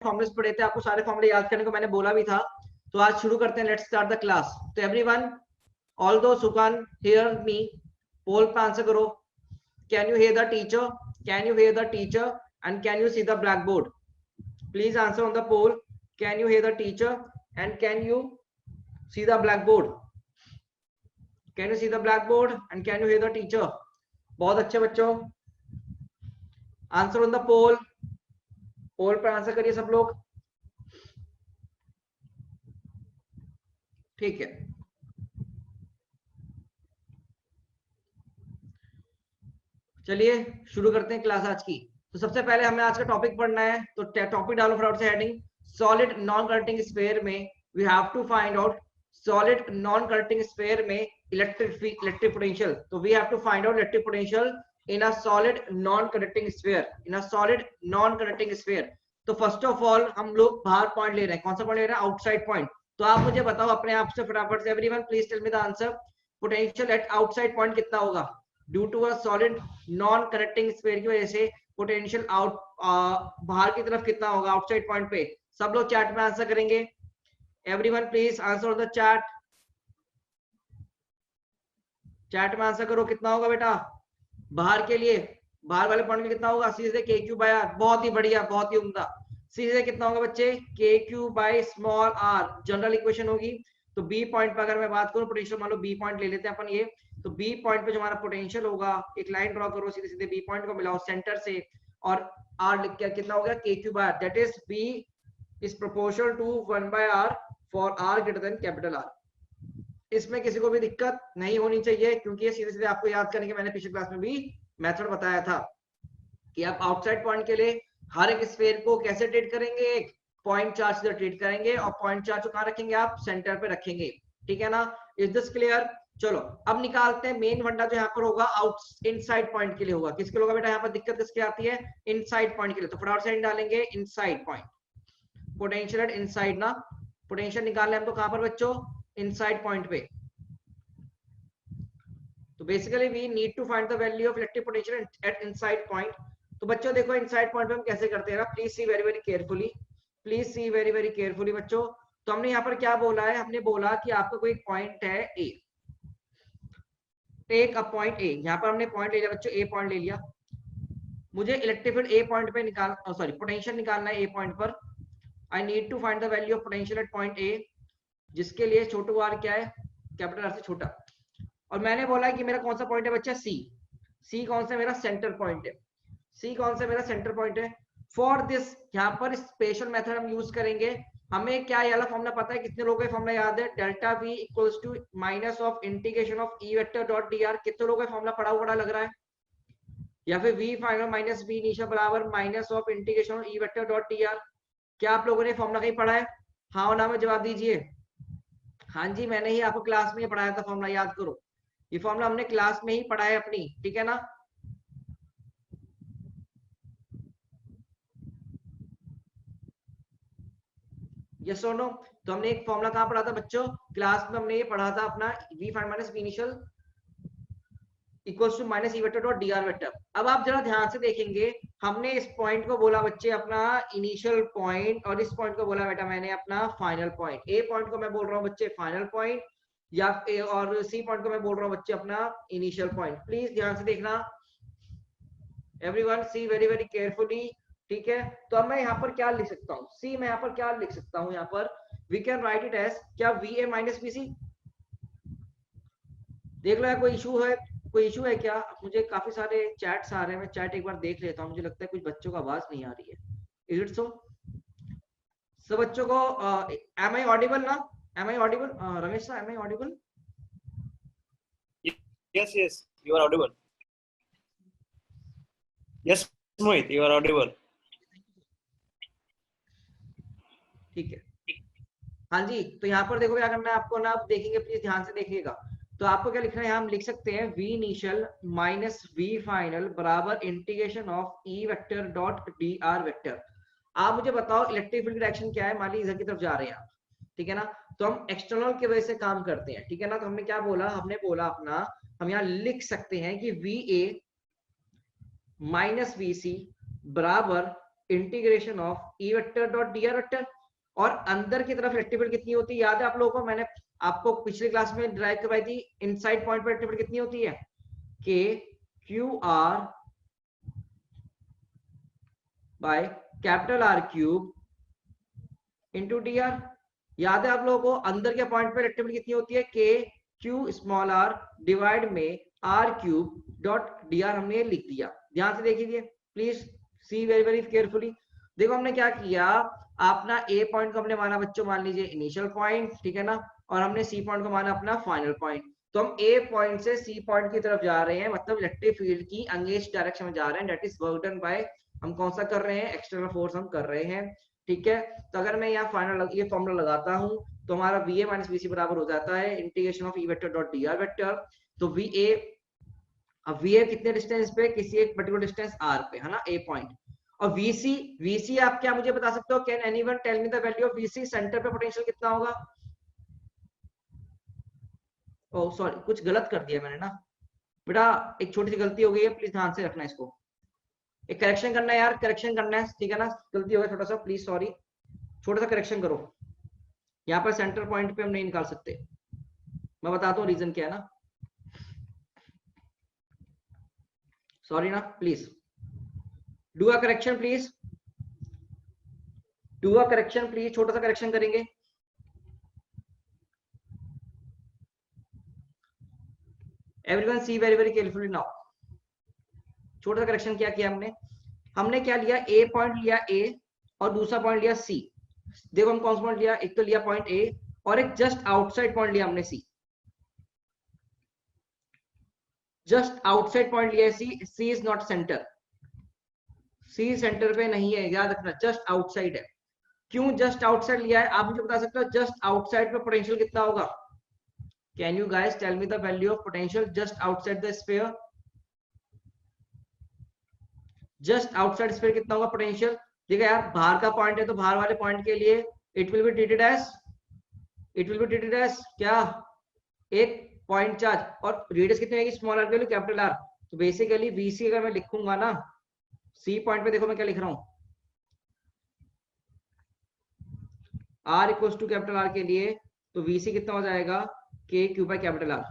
फॉर्मुले पढ़े थे, आपको सारे फॉर्मुले याद करने को मैंने बोला भी था। तो आज शुरू करते हैं, लेट्स स्टार्ट द क्लास। तो everyone, all those who can hear me, poll पे आंसर करो। Can you hear the teacher? Can you hear the teacher and can you see the blackboard? Please answer on the poll. Can you hear the teacher and can you see the blackboard? Can you see the blackboard and can you hear the teacher? बहुत अच्छे बच्चों, answer on the पोल। पोल पर answer करिए सब लोग। ठीक है, चलिए शुरू करते हैं क्लास आज की। तो सबसे पहले हमें आज का टॉपिक पढ़ना है, तो टॉपिक डालो फटाफट से heading. Solid non conducting sphere में we have to find out solid non conducting sphere में इलेक्ट्रिक पोटेंशियल। तो we have to find out electric potential in a solid non conducting sphere, in a solid non conducting sphere. तो first of all हम लोग बाहर point ले रहे हैं। कौन सा पॉइंट ले रहे हैं? Outside point. तो आप मुझे बताओ अपने आप से फटाफट से, everyone please tell me the answer. Potential at outside point कितना होगा? Due to a solid non conducting sphere की वजह से पोटेंशियल आउट बाहर की तरफ कितना होगा आउटसाइड पॉइंट पे? सब लोग चैट में आंसर करेंगे। Everyone please answer on the chat. Chat में आंसर करो, कितना होगा बेटा बाहर के लिए? बाहर वाले पॉइंट में कितना होगा? सीधे के क्यू बाय आर। बहुत ही बढ़िया, बहुत ही उम्दा। सीधे कितना होगा बच्चे? K Q by small r. General equation होगी। तो बी पॉइंट पर अगर मैं बात करूं पोटेंशियल, मान लो बी पॉइंट ले लेते हैं अपन ये। तो बी पॉइंट पे जो हमारा पोटेंशियल होगा, एक लाइन ड्रॉ करो सीधे सीधे बी पॉइंट को मिलाओ सेंटर से, और आर लिख के कितना हो गया? K Q by r. That is b is proportional to 1 by r for r greater than capital R. इसमें किसी को भी दिक्कत नहीं होनी चाहिए, क्योंकि ये सीधे सीधे आपको याद करने के मैंने पिछले क्लास में भी मेथड बताया था कि आप आउटसाइड पॉइंट के लिए हर एक स्फीयर को कैसे ट्रीट करेंगे? एक पॉइंट चार्ज से ट्रीट करेंगे, और पॉइंट चार्ज को कहां रखेंगे? आप सेंटर पे रखेंगे। ठीक है ना? Is this clear? चलो अब निकालते हैं मेन फंडा जो यहाँ पर होगा आउट इनसाइड पॉइंट के लिए होगा। किसके होगा बेटा? यहाँ पर दिक्कत किसकी आती है? इनसाइड पॉइंट के लिए। तो फटाफट से डालेंगे inside point, potential at inside ना। पोटेंशियल निकालना है हमको कहां पर बच्चों? इनसाइड पॉइंट पे। तो basically we need to find the value of electric potential at inside point. तो बच्चों देखो इनसाइड पॉइंट पे हम कैसे करते हैं ना, please see very very carefully, please see very very carefully बच्चों। तो हमने यहाँ पर क्या बोला है? हमने बोला कि आपका कोई पॉइंट है ए, टेक अ पॉइंट ए। यहाँ पर हमने पॉइंट ले लिया बच्चों, ए पॉइंट ले लिया। मुझे इलेक्ट्रिक फील्ड ए पॉइंट पे निकाल सॉरी पोटेंशियल निकालना है ए पॉइंट पर। I need to find the value of potential at point A, जिसके लिए छोटू आर क्या है? कैपिटल आर से छोटा। और मैंने बोला कि मेरा कौन सा पॉइंट है बच्चा? सी। सी कौन सा मेरा? सेंटर पॉइंट है। सी कौन सा मेरा? सेंटर पॉइंट है। फॉर दिस यहाँ पर स्पेशल मेथड हम यूज करेंगे। हमें क्या ये वाला फॉर्मूला पता है? कितने लोगों को फॉर्मूला याद है? Delta v equals to minus of integration of E vector dot D r. कितने लोगों को फॉर्मूला पढ़ा हुआ लग रहा है? या फिर V final minus we initial बराबर minus of integration of E vector dot D R. क्या आप लोगों ने फॉर्मूला कहीं पढ़ा है? हाँ और ना में जवाब दीजिए। हाँ जी, मैंने ही आपको क्लास में ही पढ़ाया था फॉर्मूला, याद करो। ये फॉर्मूला हमने क्लास में ही पढ़ा है अपनी, ठीक है ना? यस और नो? तो हमने एक फॉर्मूला कहां पढ़ा था बच्चों? क्लास में हमने ये पढ़ा था अपना, v final minus we initial equals to minus E vector dot D R vector. अब आप जरा ध्यान से देखेंगे, हमने इस पॉइंट को बोला बच्चे अपना इनिशियल पॉइंट, और इस पॉइंट को बोला बेटा मैंने अपना फाइनल पॉइंट। ए पॉइंट को मैं बोल रहा हूँ बच्चे फाइनल पॉइंट, या और सी पॉइंट को मैं बोल रहा हूँ बच्चे अपना इनिशियल पॉइंट। प्लीज ध्यान से देखना, everyone see very very carefully. ठीक है? तो अब मैं यहाँ पर क्या लिख सकता हूँ? सी मैं यहाँ पर क्या लिख सकता हूँ? यहाँ पर we can write it as क्या? V A minus B C. देख लो, कोई इशू है? कोई इशू है क्या? मुझे काफी सारे चैट्स आ रहे हैं, मैं चैट एक बार देख लेता हूँ। मुझे लगता है कुछ बच्चों को आवाज नहीं आ रही है। Is it so? सब बच्चों को एम आई ऑडिबल ना? Am I audible? Ramesh sir, am I audible? Yes, yes, you are audible. Yes, Mohit, you are audible. ठीक है, हाँ जी। तो यहाँ पर देखो क्या करना है आपको ना, आप देखेंगे प्लीज ध्यान से देखिएगा। तो आपको क्या लिखना है? हम लिख सकते हैं V initial minus V final बराबर integration of E vector dot D R vector. आप मुझे बताओ इलेक्ट्रिक फील्ड की डायरेक्शन क्या है? मान लीजिए इधर की तरफ जा रहे हैं आप, ठीक है ना? तो हम एक्सटर्नल की वजह से काम करते हैं, ठीक है ना? तो हमने क्या बोला? हमने बोला अपना, हम यहाँ लिख सकते हैं कि वी ए माइनस वी सी बराबर integration of E vector dot D R vector. और अंदर की तरफ इलेक्ट्रिक कितनी होती है, याद है आप लोगों को, मैंने आपको पिछले क्लास में ड्राइव करवाई थी, इनसाइड पॉइंट पर इलेक्ट्रिक कितनी होती है, k q r by capital R cube into d r. याद है आप लोगों को, अंदर के पॉइंट पर इलेक्ट्रिक कितनी होती है, k q small r divide में r cube dot D r, हमने लिख दिया। ध्यान से देखिए please, see very very carefully. देखो हमने क्या किया, अपना ए पॉइंट को हमने माना बच्चों, मान लीजिए इनिशियल पॉइंट, ठीक है ना, और हमने सी पॉइंट को माना अपना फाइनल पॉइंट। तो हम ए पॉइंट से सी पॉइंट की तरफ जा रहे हैं, मतलब इलेक्ट्रिक फील्ड की अगेंस्ट डायरेक्शन में जा रहे हैं, that is work done bye, हम कौन सा कर रहे हैं, एक्सटर्नल फोर्स हम कर रहे हैं, ठीक है। तो अगर मैं यहाँ फाइनल ये फॉर्मूला लगाता हूँ तो हमारा वी ए माइनस वीसी बराबर हो जाता है integration of E vector dot D R vector. तो वी ए, अब वी ए कितने डिस्टेंस पे, किसी एक पर्टिकुलर डिस्टेंस आर पे, है ना, ए पॉइंट। और वीसी, वीसी आप क्या मुझे बता सकते हो, can anyone tell me the value of v c, centre पे पोटेंशियल कितना होगा। ओह सॉरी, कुछ गलत कर दिया मैंने ना बेटा, एक छोटी सी गलती हो गई है, प्लीज ध्यान से रखना इसको, एक करेक्शन करना है यार, करेक्शन करना है, ठीक है ना, गलती हो गई छोटा सा, प्लीज सॉरी, छोटा सा करेक्शन करो। यहाँ पर सेंटर पॉइंट पे हम नहीं निकाल सकते, मैं बताता हूँ रीजन क्या है ना, सॉरी ना, please do a correction, please do a correction, please छोटा सा करेक्शन करेंगे। Everyone see very very carefully now, छोटा सा करेक्शन क्या किया हमने, हमने क्या लिया, ए पॉइंट लिया ए और दूसरा पॉइंट लिया सी। देखो हम कौन सा पॉइंट लिया, एक तो लिया पॉइंट ए और एक जस्ट आउटसाइड पॉइंट लिया हमने सी, जस्ट आउटसाइड पॉइंट लिया C, C is not centre, C centre पे नहीं है, याद रखना, जस्ट आउटसाइड है। क्यों जस्ट आउटसाइड लिया है, आप मुझे बता सकते हो, जस्ट आउटसाइड पे पोटेंशियल कितना होगा, can you guys tell me the value of potential just outside the sphere, just outside sphere कितना होगा पोटेंशियल। देखो यार, बाहर का पॉइंट है तो बाहर वाले पॉइंट के लिए it will be treated as, it will be treated as क्या, एक पॉइंट चार्ज, और रेडियस कितनी होगी, स्मॉल आर के लिए कैपिटल आर। तो बेसिकली वीसी अगर मैं लिखूंगा ना, सी पॉइंट पे देखो मैं क्या लिख रहा हूं, r equal to capital R के लिए, तो वीसी कितना हो जाएगा, k Q by capital are,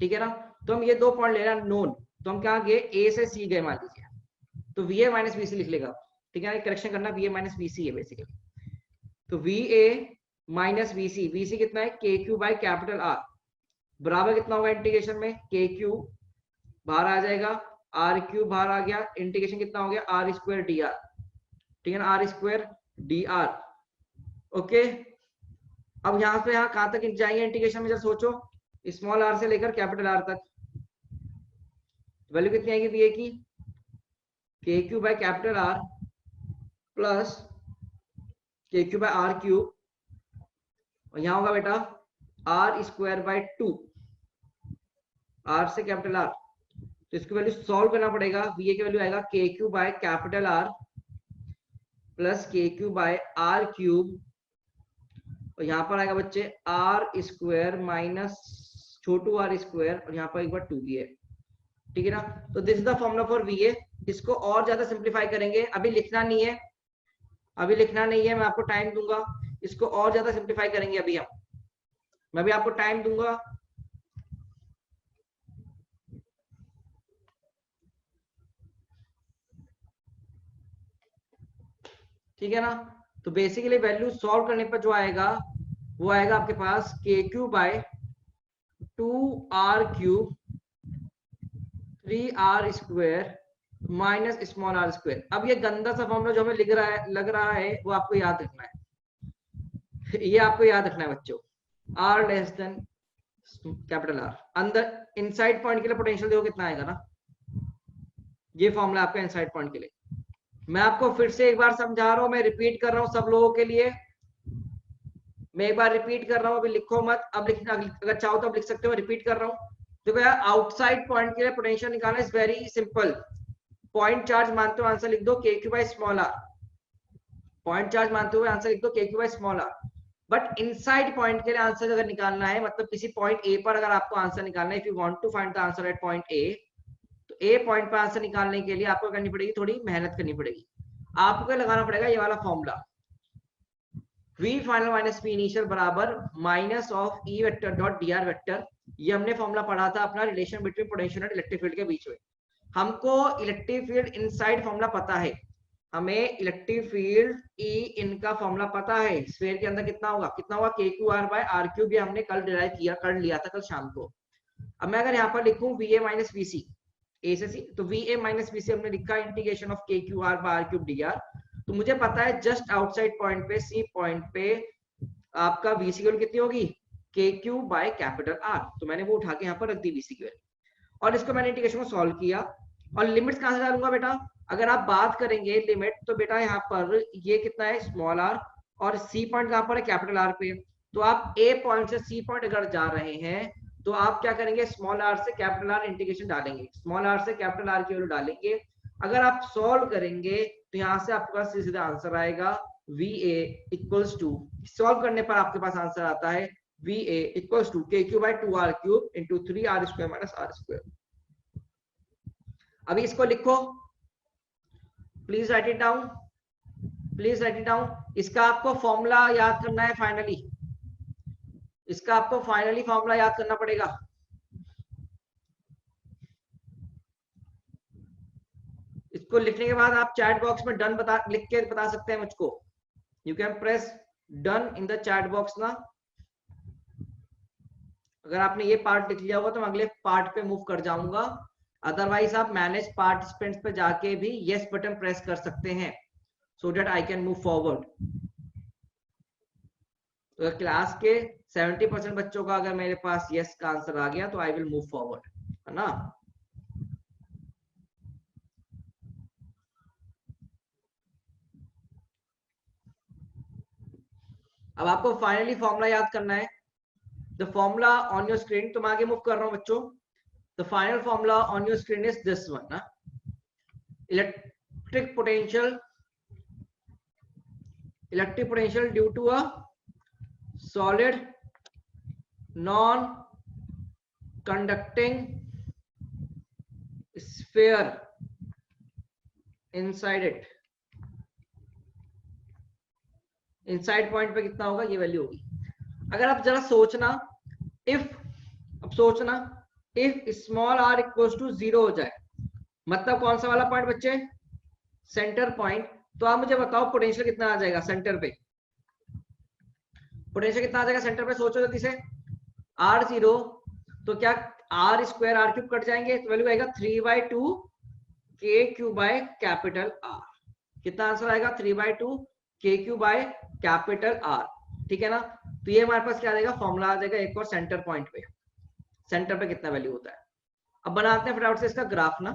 ठीक है ना। तो हम ये दो पॉइंट ले रहे हैं नोन, तो हम क्या गए, ए से सी गए मान लीजिए, तो वी ए माइनस वीसी लिख लेगा, ठीक है, करेक्शन करना, वी ए माइनस वीसी है बेसिकली। तो v A minus VC, VC कितना है, k Q by capital are, बराबर कितना होगा इंटीग्रेशन में, के क्यू बाहर आ जाएगा, आर क्यू बाहर आ गया, इंटीग्रेशन कितना हो गया, आर स्क्वायर डी आर, ठीक है ना, r square d r, okay. अब यहाँ से यहाँ कहां तक जाएंगे इंटीग्रेशन में, जब सोचो, स्मॉल आर से लेकर कैपिटल आर तक, वैल्यू कितनी आएगी वी ए की, k Q by capital R plus k Q by r cube, और यहाँ होगा बेटा आर स्क्वायर बाय 2, आर से कैपिटल आर, तो इसकी वैल्यू सॉल्व करना पड़ेगा, वी ए की वैल्यू आएगा k Q by capital R plus k Q by r cube, और यहाँ पर आएगा बच्चे आर स्क्वायर माइनस छोटू आर स्क्वायर, और यहाँ पर एक बार 2 भी है, ठीक है ना। तो this is the formula for V A. इसको और ज्यादा सिंप्लीफाई करेंगे, अभी लिखना नहीं है, अभी लिखना नहीं है, मैं आपको टाइम दूंगा, इसको और ज्यादा सिंप्लीफाई करेंगे अभी हम, मैं भी आपको टाइम दूंगा। ठीक है ना, तो बेसिकली वैल्यू सॉल्व करने पर जो आएगा वो आएगा आपके पास k Q by 2r cube 3r square minus small r square. अब ये गंदा सा फॉर्मूला जो हमें लग रहा है वो आपको याद रखना है, ये आपको याद रखना है बच्चों, r less then capital are. अंदर इनसाइड पॉइंट के लिए पोटेंशियल देखो कितना आएगा ना, ये फॉर्मूला आपका इनसाइड पॉइंट के लिए। मैं आपको फिर से एक बार समझा रहा हूं, मैं रिपीट कर रहा हूं सब लोगों के लिए, मैं एक बार रिपीट कर रहा हूं, अभी लिखो मत, अब लिखना अगर चाहो तो अब लिख सकते हो, रिपीट कर रहा हूं। देखो यार, आउटसाइड पॉइंट के लिए पोटेंशियल निकालना is very simple, point charge मानते हुए आंसर लिख दो k Q by small r, point charge मानते हुए आंसर लिख दो k Q by small r. But inside point के लिए आंसर अगर निकालना है, मतलब किसी पॉइंट ए पर अगर आपको आंसर निकालना है, if you want to find the answer at point A, तो ए पॉइंट पर आंसर निकालने के लिए आपको करनी पड़ेगी, थोड़ी मेहनत करनी पड़ेगी। आपको लगाना पड़ेगा ये वाला formula, v final minus v initial बराबर minus of e vector dot dr vector. ये हमने फॉर्मूला पढ़ा था अपना relation between potential and electric field के बीच में। हमको इलेक्ट्रिक फील्ड इनसाइड फॉर्मूला पता है, हमें इलेक्ट्रिक फील्ड ई इनका फॉर्मूला पता है, स्फीयर के अंदर कितना होगा k q r by r cube, ये हमने कल डिराइव किया, कर लिया था कल शाम को। अब मैं अगर यहाँ पर लिखूं v A minus v C, A से सी, तो v A minus v C हमने लिखा integration of k q r by r cube d r. तो मुझे पता है जस्ट आउटसाइड पॉइंट पे सी पॉइंट पे आपका वी सी कितनी होगी के क्यू बाय कैपिटल आर, तो मैंने वो उठा के यहाँ पर रख दी वी सी और इसको मैंने इंटीग्रेशन को सॉल्व किया। और लिमिट्स कहां से डालूंगा बेटा, अगर आप बात करेंगे लिमिट, तो बेटा यहाँ पर ये कितना है स्मॉल आर, और सी पॉइंट कहां पर है कैपिटल आर पे। तो आप ए पॉइंट से सी पॉइंट अगर जा रहे हैं तो आप क्या करेंगे, स्मॉल आर से कैपिटल आर इंटीग्रेशन डालेंगे, स्मॉल आर से कैपिटल आर की वैल्यू डालेंगे। अगर आप सॉल्व करेंगे तो यहाँ से आपके पास सीधा आंसर आएगा v A equals to, solve करने पर आपके पास आंसर आता है v A equals to k Q by 2r cube into 3r square minus r square. अभी इसको लिखो, please write it down, please write it down. इसका आपको फॉर्मूला याद करना है फाइनली, इसका आपको फाइनली फॉर्मूला याद करना पड़ेगा। इसको लिखने के बाद आप चैट बॉक्स में डन लिख के बता सकते हैं मुझको, you can press done in the chat box ना। अगर आपने ये पार्ट लिख लिया होगा तो मैं अगले पार्ट पे मूव कर जाऊंगा, अदरवाइज आप मैनेज पार्टिसिपेंट्स पे जाके भी यस बटन प्रेस कर सकते हैं सो that I can move forward. तो क्लास के 70% बच्चों का अगर मेरे पास यस का आंसर आ गया तो आई विल मूव फॉरवर्ड, है ना। अब आपको फाइनली फॉर्मूला याद करना है, the formula on your screen. तो मैं आगे मूव कर रहा हूं बच्चों। The final formula on your screen is this one, na? Electric potential due to a solid non-conducting sphere inside it, inside point पे कितना होगा, ये वैल्यू होगी। अगर आप जरा सोचना, अब सोचना if small r equals to 0 हो जाए, मतलब कौन सा वाला पॉइंट बच्चे, सेंटर पॉइंट। तो आप मुझे बताओ पोटेंशियल कितना आ जाएगा सेंटर पे, पोटेंशियल कितना आ जाएगा सेंटर पे, सोचो जल्दी से। r0 तो क्या r square r cube cut जाएंगे, तो वैल्यू आएगा 3/2 के क्यू बाय कैपिटल r। कितना आंसर आएगा 3/2 के क्यू बाय कैपिटल r, ठीक है ना। तो ये हमारे पास क्या आ जाएगा, फॉर्मूला आ जाएगा एक और सेंटर पॉइंट पे, सेंटर पे कितना वैल्यू होता है। अब बनाते हैं फटाफट से इसका ग्राफ ना,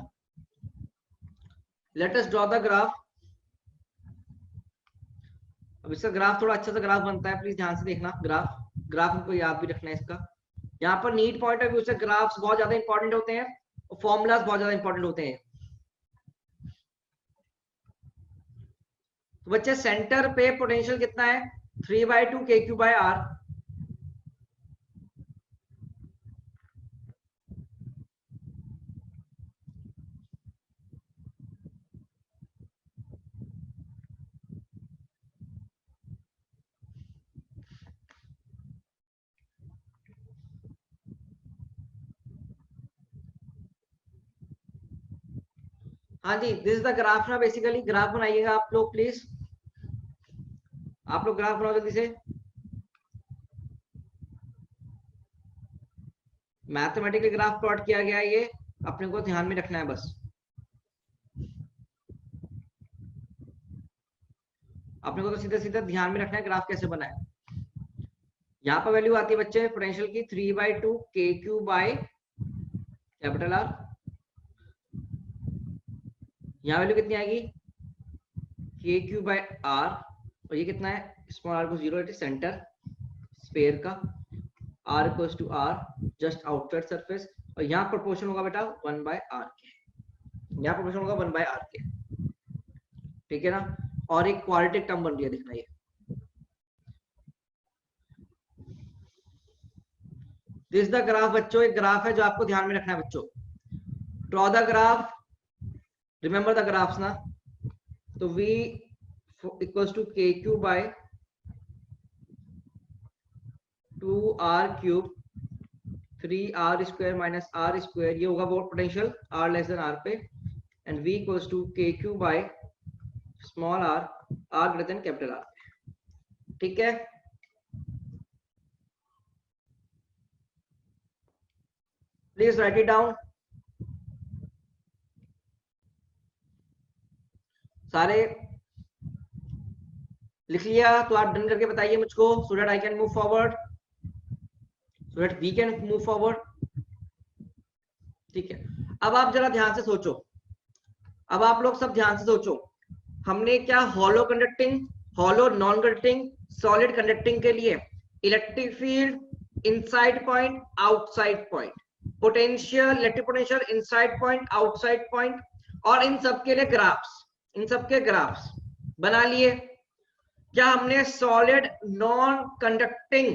late us draw the graph. अब इसका ग्राफ थोड़ा अच्छा सा ग्राफ बनता है, प्लीज ध्यान से देखना ग्राफ हमको याद भी रखना है इसका। यहाँ पर नीट पॉइंट ऑफ व्यू से ग्राफ्स बहुत ज्यादा इंपॉर्टेंट होते हैं और फॉर्मूलाज बहुत ज्यादा इंपॉर्टेंट होते हैं। तो बच्चे सेंटर पे पोटेंशियल कितना है 3/2 के क्यू बाय आर। हाँ जी, दिस इज द ग्राफ ना, बेसिकली ग्राफ बनाइएगा आप लोग प्लीज, आप लोग ग्राफ बनाओ जल्दी से। मैथमेटिकली ग्राफ प्लॉट किया गया है, ये अपने को ध्यान में रखना है बस। अपने को तो सीधा सीधा ध्यान में रखना है ग्राफ कैसे बना है। यहाँ पर वैल्यू आती है बच्चे पोटेंशियल की 3/2 के क्यू बाय कैपिटल आर। यहाँ वैल्यू कितनी आएगी के क्यू बाय आर, और ये कितना है स्मॉल आर को 0, इट इज सेंटर स्फीयर का, r equals to r just outside surface, और यहाँ प्रोपोर्शन होगा बेटा 1/r के, यहाँ प्रोपोर्शन होगा 1/r के, ठीक है ना। और एक क्वाड्रेटिक टर्म बन रही है, दिखना ये दिस द ग्राफ बच्चों, एक ग्राफ है जो आपको ध्यान में रखना है बच्चों। Draw the graph, remember the graphs ना। तो v equals to k Q by 2r cube 3r square minus r square, ये होगा वो potential r less than r पे, and v equals to k Q by small r greater than capital R। ठीक है, please write it down. सारे लिख लिया तो आप डन करके बताइए मुझको, so that I can move forward, so that we can move forward. ठीक है, अब आप जरा ध्यान से सोचो, अब आप लोग सब ध्यान से सोचो, हमने क्या hollow conducting, hollow non conducting, solid conducting के लिए electric field inside point outside point, potential electric potential inside point outside point, और इन सब के लिए ग्राफ्स, इन सब के ग्राफ्स बना लिए। क्या हमने सॉलिड नॉन कंडक्टिंग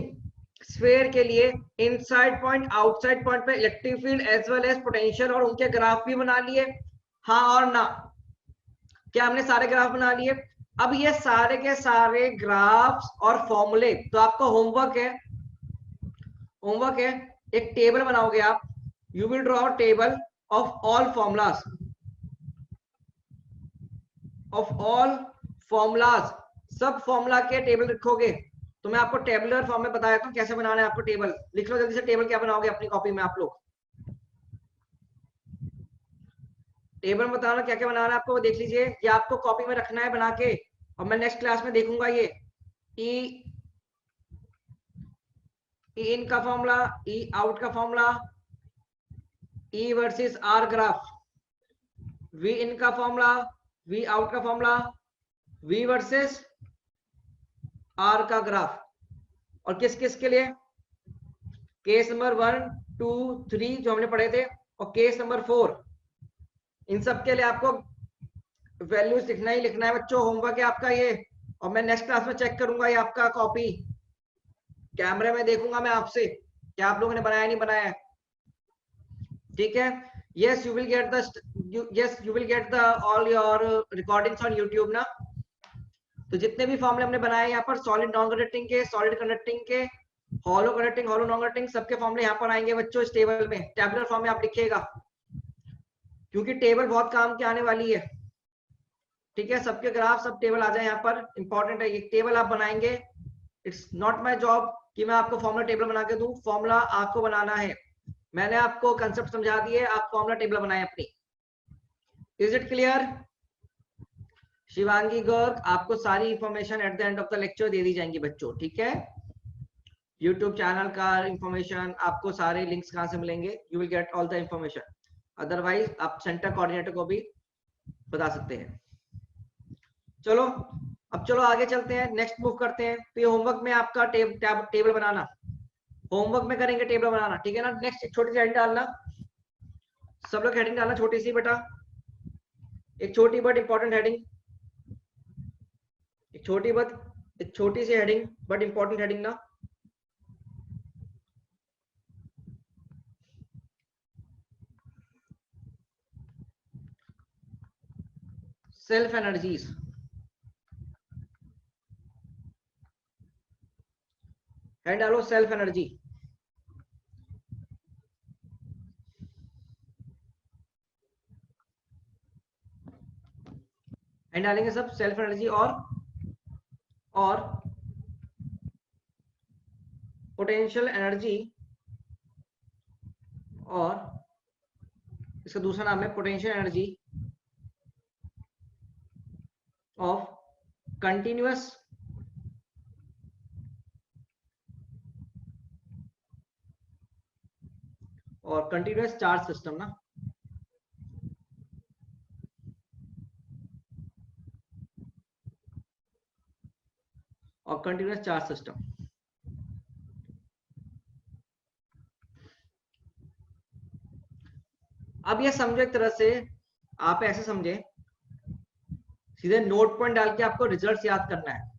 स्फीयर के लिए इनसाइड पॉइंट आउटसाइड पॉइंट पे electric field as well as potential और उनके ग्राफ भी बना लिए? हाँ और ना? क्या हमने सारे ग्राफ बना लिए? अब ये सारे के सारे ग्राफ्स और फॉर्मूले, तो आपका होमवर्क है, होमवर्क है एक टेबल बनाओगे आप, you will draw table of all formulas, of all formulas, सब फॉर्मूला के टेबल रखोगे। तो मैं आपको टेबुलर फॉर्म में बताया था कैसे बनाना है आपको टेबल, लिख लो जल्दी से टेबल क्या बनाओगे अपनी कॉपी में आप लोग, टेबल में बताना क्या क्या बनाना है आपको, देख लीजिए, ये आपको कॉपी में रखना है बना के, और मैं नेक्स्ट क्लास में देखूंगा ये ई इन का फॉर्मूला, ई आउट का formula, E versus R graph, V in का फॉर्मूला, वी आउट का फॉर्मूला, वी वर्सेस आर का ग्राफ, और किस किस के लिए, केस नंबर 1 2 3 जो हमने पढ़े थे, और केस नंबर 4, इन सब के लिए आपको वैल्यूज लिखना ही लिखना है बच्चों, होमवर्क है आपका ये, और मैं नेक्स्ट क्लास में चेक करूंगा ये आपका कॉपी, कैमरे में देखूंगा मैं आपसे क्या आप लोगों ने बनाया नहीं बनाया है। ठीक है, yes you will get the yes you will get the all your recordings on YouTube ना। तो जितने भी फॉर्मूले हमने बनाए यहाँ पर, सॉलिड नॉन कंडक्टिंग के, सॉलिड कंडक्टिंग के, hollow conducting, hollow non conducting, सबके फॉर्मूले यहाँ पर आएंगे बच्चों इस टेबल में, टैबुलर फॉर्म में आप लिखिएगा, क्योंकि टेबल बहुत काम की आने वाली है। ठीक है, सबके ग्राफ सब टेबल आ जाए यहाँ पर, इंपॉर्टेंट है ये टेबल आप बनाएंगे। इट्स नॉट माई जॉब कि मैं आपको फॉर्मूला टेबल बना के दूं, फॉर्मूला आपको बनाना है, मैंने आपको कंसेप्ट समझा दिए, आप फॉर्मूला टेबल बनाए अपनी। Is it clear? Shivangi Garg, आपको सारी information at the end of the lecture दे दी जाएंगी बच्चों। ठीक है, यूट्यूब चैनल का इंफॉर्मेशन, आपको सारे लिंक्स कहाँ से मिलेंगे, you will get all the information, otherwise आप सेंटर कोऑर्डिनेटर को भी बता सकते हैं। चलो अब चलो आगे चलते हैं, नेक्स्ट मूव करते हैं। तो ये होमवर्क में आपका टेबल बनाना, होमवर्क में करेंगे टेबल बनाना, ठीक है ना। नेक्स्ट एक छोटी सी हेडिंग डालना, सब लोग हेडिंग डालना छोटी सी बेटा, एक छोटी बट इंपॉर्टेंट हेडिंग, एक छोटी सी हेडिंग बट इंपॉर्टेंट हेडिंग ना। सेल्फ एनर्जीज, हेड डालो सेल्फ एनर्जी, हेड डालेंगे सब सेल्फ एनर्जी और पोटेंशियल एनर्जी, और इसका दूसरा नाम है पोटेंशियल एनर्जी ऑफ कंटिन्यूअस और कंटिन्यूअस चार्ज सिस्टम ना। और कंटिन्यूअस चार्ज सिस्टम, अब ये समझो एक तरह से, आप ऐसे समझे, सीधे नोट पॉइंट डाल के आपको रिजल्ट्स याद करना है,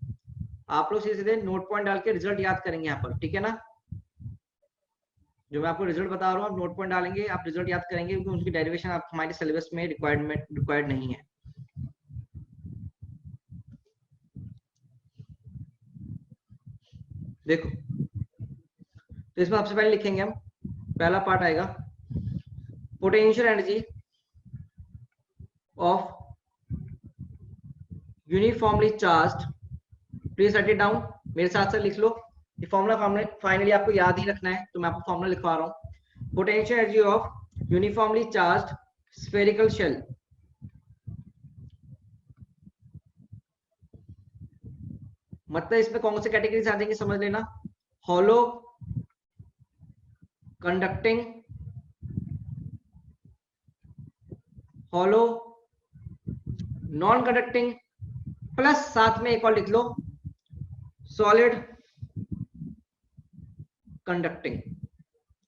आप लोग सीधे नोट पॉइंट डाल के रिजल्ट याद करेंगे यहाँ पर, ठीक है ना। जो मैं आपको रिजल्ट बता रहा हूँ, आप नोट पॉइंट डालेंगे, आप रिजल्ट याद करेंगे, क्योंकि उसकी डेरिवेशन आप हमारे सिलेबस में रिक्वायर्ड नहीं है। देखो, तो इसमें सबसे पहले लिखेंगे हम, पहला पार्ट आएगा potential energy of uniformly charged, please write it down, मेरे साथ लिख लो। ये फॉर्मूला फाइनली आपको याद ही रखना है, तो मैं आपको फॉर्मूला लिखवा रहा हूँ। Potential energy of uniformly charged spherical shell, मतलब इसमें कौन से कैटेगरीज आ जाएंगे समझ लेना। Hollow, conducting, hollow, non conducting, plus साथ में एक और लिख लो सॉलिड कंडक्टिंग,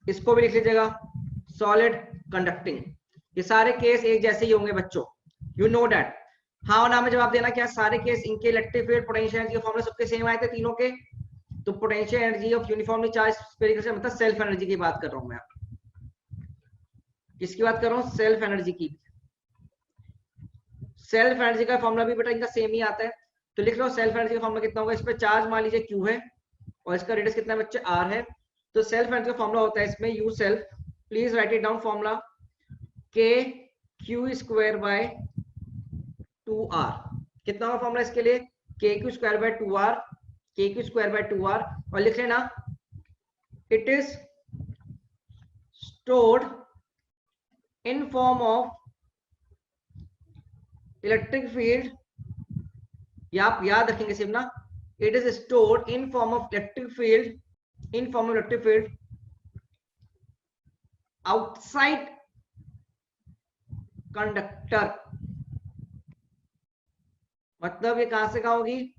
इसको भी लिख लीजिएगा सॉलिड कंडक्टिंग। ये सारे केस एक जैसे ही होंगे बच्चों, यू नो दैट। हाँ और ना में जवाब देना, क्या सारे केस इनके इलेक्ट्रिक फील्ड पोटेंशियल एनर्जी के फॉर्मूले सबके सेम आए थे तीनों के? तो potential energy of uniformly charge spherical से मतलब सेल्फ एनर्जी की बात कर रहा हूं मैं। किसकी बात कर रहा हूं? सेल्फ एनर्जी की। सेल्फ एनर्जी का फॉर्मूला भी बेटा इनका सेम ही आता है, तो लिख लो सेल्फ एनर्जी का फॉर्मूला कितना होगा। इस पे चार्ज मान लीजिए Q है और इसका रेडियस कितना है बच्चे? R है। तो सेल्फ एनर्जी का फॉर्मूला होता है इसमें U self, please write it down, formula K Q square by 2R। कितना होगा फॉर्मूला इसके लिए? KQ square by 2R, KQ square by 2R, और लिख लेना it is stored in form of electric field, या आप याद रखेंगे सिर्फ ना, it is stored in form of electric field, in form of electric field outside conductor। मतलब ये कहां से कहां होगी?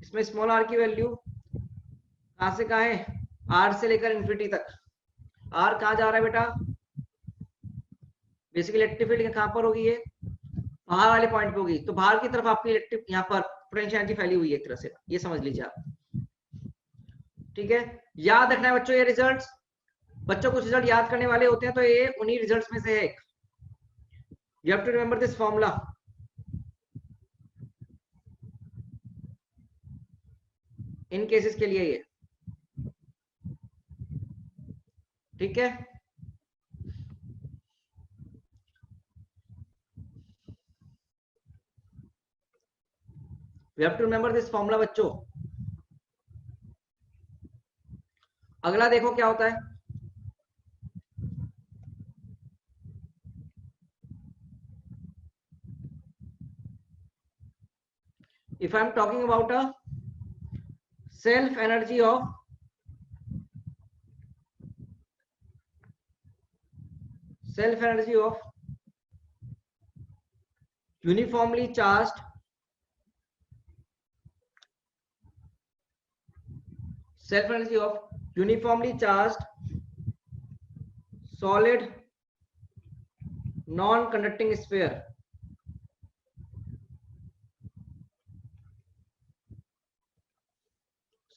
इसमें स्मॉल r की वैल्यू कहां से कहां है? r से लेकर इंफिनिटी तक। r कहां जा रहा है बेटा? बेसिकली इलेक्ट्रिक फील्ड कहां पर होगी? ये बाहर वाले पॉइंट पे होगी, तो बाहर की तरफ आपकी इलेक्ट्रिक यहाँ पर पोटेंशियल एनर्जी फैली हुई है एक तरह से, ये समझ लीजिए आप। ठीक है, याद रखना है बच्चों ये रिजल्ट्स। बच्चों कुछ रिजल्ट याद करने वाले होते हैं, तो ये उन्हीं रिजल्ट्स में से है एक। You have to remember this formula. इन केसेस के लिए ये, ठीक है। You have to remember this formula बच्चों। अगला देखो क्या होता है। if I am talking about a self energy of uniformly charged solid non conducting sphere,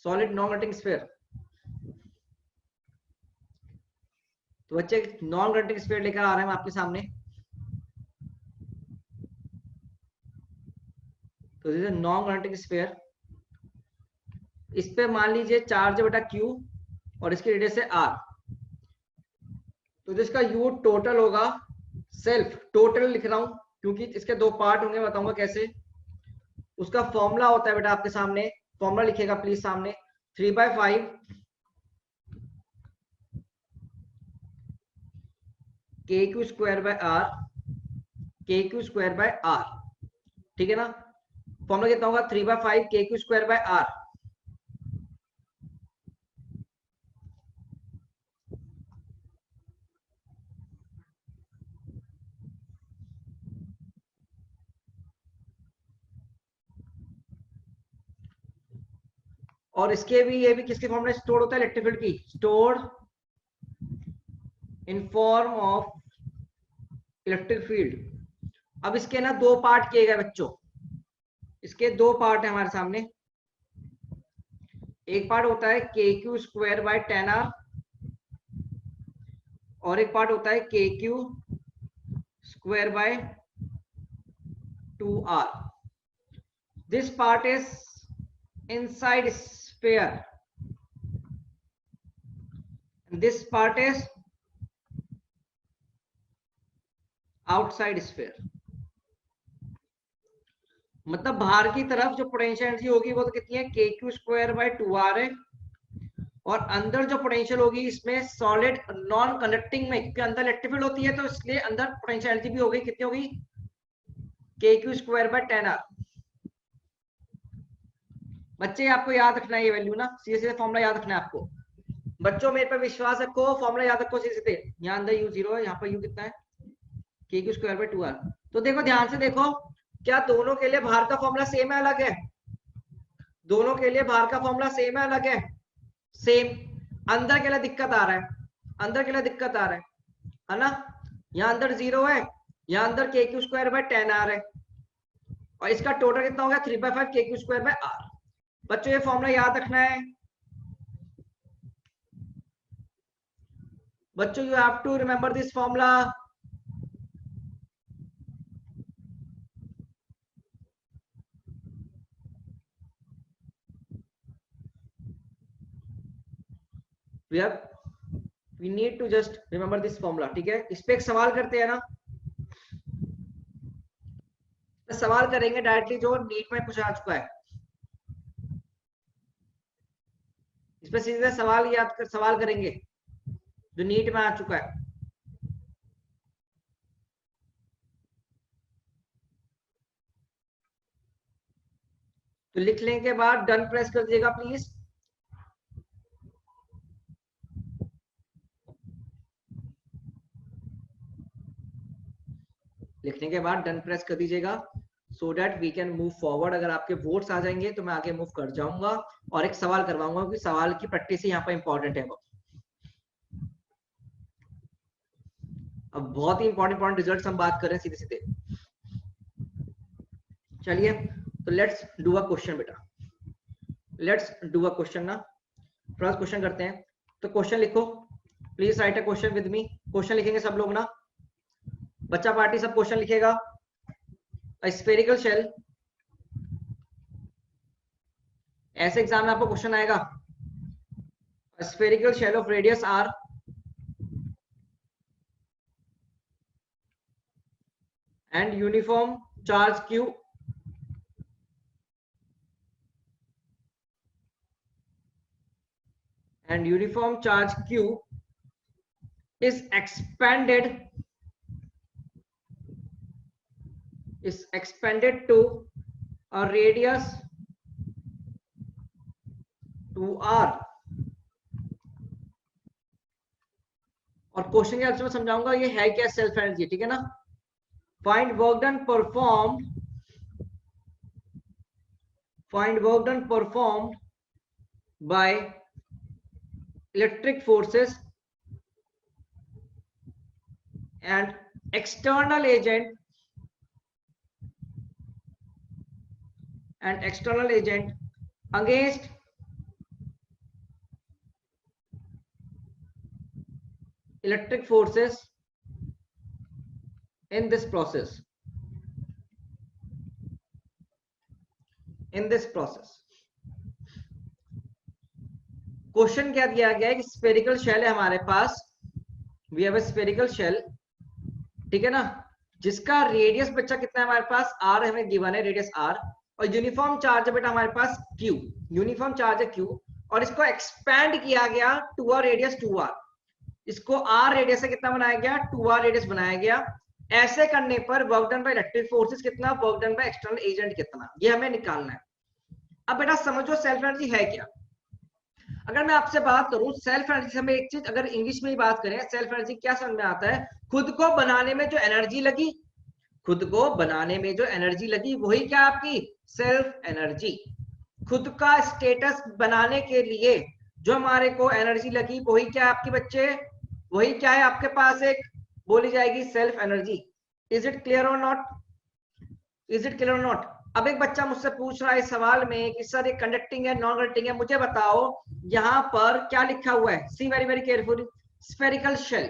solid non conducting sphere. तो बच्चे नॉन कंडक्टिंग स्फीयर लेकर आ रहे हैं आपके सामने। तो this is non conducting sphere. इस पे मान लीजिए चार्ज है बेटा Q और इसकी रेडियस है R। तो जिसका U टोटल होगा, सेल्फ टोटल लिख रहा हूं क्योंकि इसके दो पार्ट होंगे, बताऊंगा कैसे। उसका फॉर्मूला होता है बेटा आपके सामने, फॉर्मूला लिखेगा प्लीज सामने, 3/5 KQ square by R, KQ square by R, ठीक है ना। फॉर्मूला कितना होगा? 3/5 KQ स्क्वायर बाय R। और इसके भी, ये भी किसके फॉर्म में स्टोर होता है? इलेक्ट्रिक फील्ड की, stored in form of electric field. अब इसके ना दो पार्ट किए गए बच्चों, इसके दो पार्ट है हमारे सामने। एक पार्ट होता है KQ स्क्वायर बाय 10R और एक पार्ट होता है KQ square by 2R। This part is inside sphere, this part is outside sphere. मतलब बाहर की तरफ जो पोटेंशियल एनर्जी होगी वो तो कितनी है, k Q square bye 2r है। और अंदर जो पोटेंशियल होगी इसमें सॉलिड नॉन कंडक्टिंग में, क्योंकि अंदर इलेक्ट्रिक फील्ड होती है तो इसलिए अंदर पोटेंशियल एनर्जी भी होगी, कितनी होगी, के क्यू स्क्वायर बाय 10r। बच्चे आपको याद रखना है ये वैल्यू ना, सीधे सीधे फॉर्मूला याद रखना है आपको। बच्चों मेरे पर विश्वास रखो, फॉर्मूला याद रखो सीधे सीधे। यहाँ अंदर u 0 है, यहाँ पर u कितना है, k Q square bye 2r। तो देखो ध्यान से देखो, क्या दोनों के लिए बाहर का फॉर्मूला सेम है अलग है, दोनों के लिए बाहर का फॉर्मूला सेम है अलग है, सेम। अंदर के लिए दिक्कत आ रहा है, अंदर के लिए दिक्कत आ रहा है ना। यहाँ अंदर 0 है, यहाँ अंदर के क्यू स्क्वायर बाय 10r है, और इसका टोटल कितना हो गया 3/5 के क्यू स्क्वायर बाय r। बच्चों ये फॉर्मूला याद रखना है बच्चों, you have to remember this formula. we need to just remember this formula, ठीक है। इस पे एक सवाल करते हैं ना, सवाल करेंगे डायरेक्टली जो नीट में पूछा चुका है, इस पे सीधे सवाल याद कर, सवाल करेंगे जो नीट में आ चुका है। तो लिख लेने के बाद डन प्रेस कर दीजिएगा प्लीज। लिखने के बाद डन प्रेस कर दीजिएगा, so that we can move forward. अगर आपके वोट्स आ जाएंगे तो मैं आगे मूव कर जाऊंगा और एक सवाल करवाऊंगा, क्योंकि सवाल की प्रैक्टिस यहाँ पर इंपॉर्टेंट है। वो अब बहुत ही इंपॉर्टेंट रिजल्ट हम बात कर रहे हैं सीधे सीधे। चलिए तो लेट्स डू अ क्वेश्चन बेटा, लेट्स डू अ क्वेश्चन ना। फर्स्ट क्वेश्चन करते हैं, तो क्वेश्चन लिखो please, write a question with me. Question लिखेंगे सब लोग ना, बच्चा पार्टी सब क्वेश्चन लिखेगा। अ स्फेरिकल शेल, ऐसे एग्जाम में आपको क्वेश्चन आएगा, a spherical shell of radius r and uniform charge q and uniform charge q is expanded to a radius 2r। और क्वेश्चन के आंसर में समझाऊंगा ये है क्या सेल्फ एनर्जी, ठीक है ना। Find work done performed by electric forces and external agent against electric forces in this process। Question क्या दिया गया है कि स्फेरिकल शेल है हमारे पास, we have a spherical shell, ठीक है ना, जिसका रेडियस बच्चा कितना है हमारे पास, r हमें गिवन है, रेडियस r, और यूनिफॉर्म चार्ज है बेटा हमारे पास q, यूनिफॉर्म चार्ज है q, और इसको एक्सपैंड किया गया टू आर रेडियस 2r। इसको r रेडियस से कितना बनाया गया, 2r रेडियस बनाया गया। ऐसे करने पर work done by electric forces कितना, work done by external agent कितना, ये हमें निकालना है। अब बेटा समझो सेल्फ एनर्जी है क्या। अगर मैं आपसे बात करूं सेल्फ एनर्जी, हमें एक चीज अगर इंग्लिश में ही बात करें, सेल्फ एनर्जी क्या समझ में आता है, खुद को बनाने में जो एनर्जी लगी, खुद को बनाने में जो एनर्जी लगी वही क्या आपकी सेल्फ एनर्जी। खुद का स्टेटस बनाने के लिए जो हमारे को एनर्जी लगी वही क्या है आपके बच्चे, वही क्या है आपके पास एक बोली जाएगी self energy. Is it clear और नॉट, इज इट क्लियर और नॉट। अब एक बच्चा मुझसे पूछ रहा है इस सवाल में कि सर ये कंडक्टिंग है नॉन कंडक्टिंग है, मुझे बताओ यहाँ पर क्या लिखा हुआ है, see very very carefully. Spherical shell,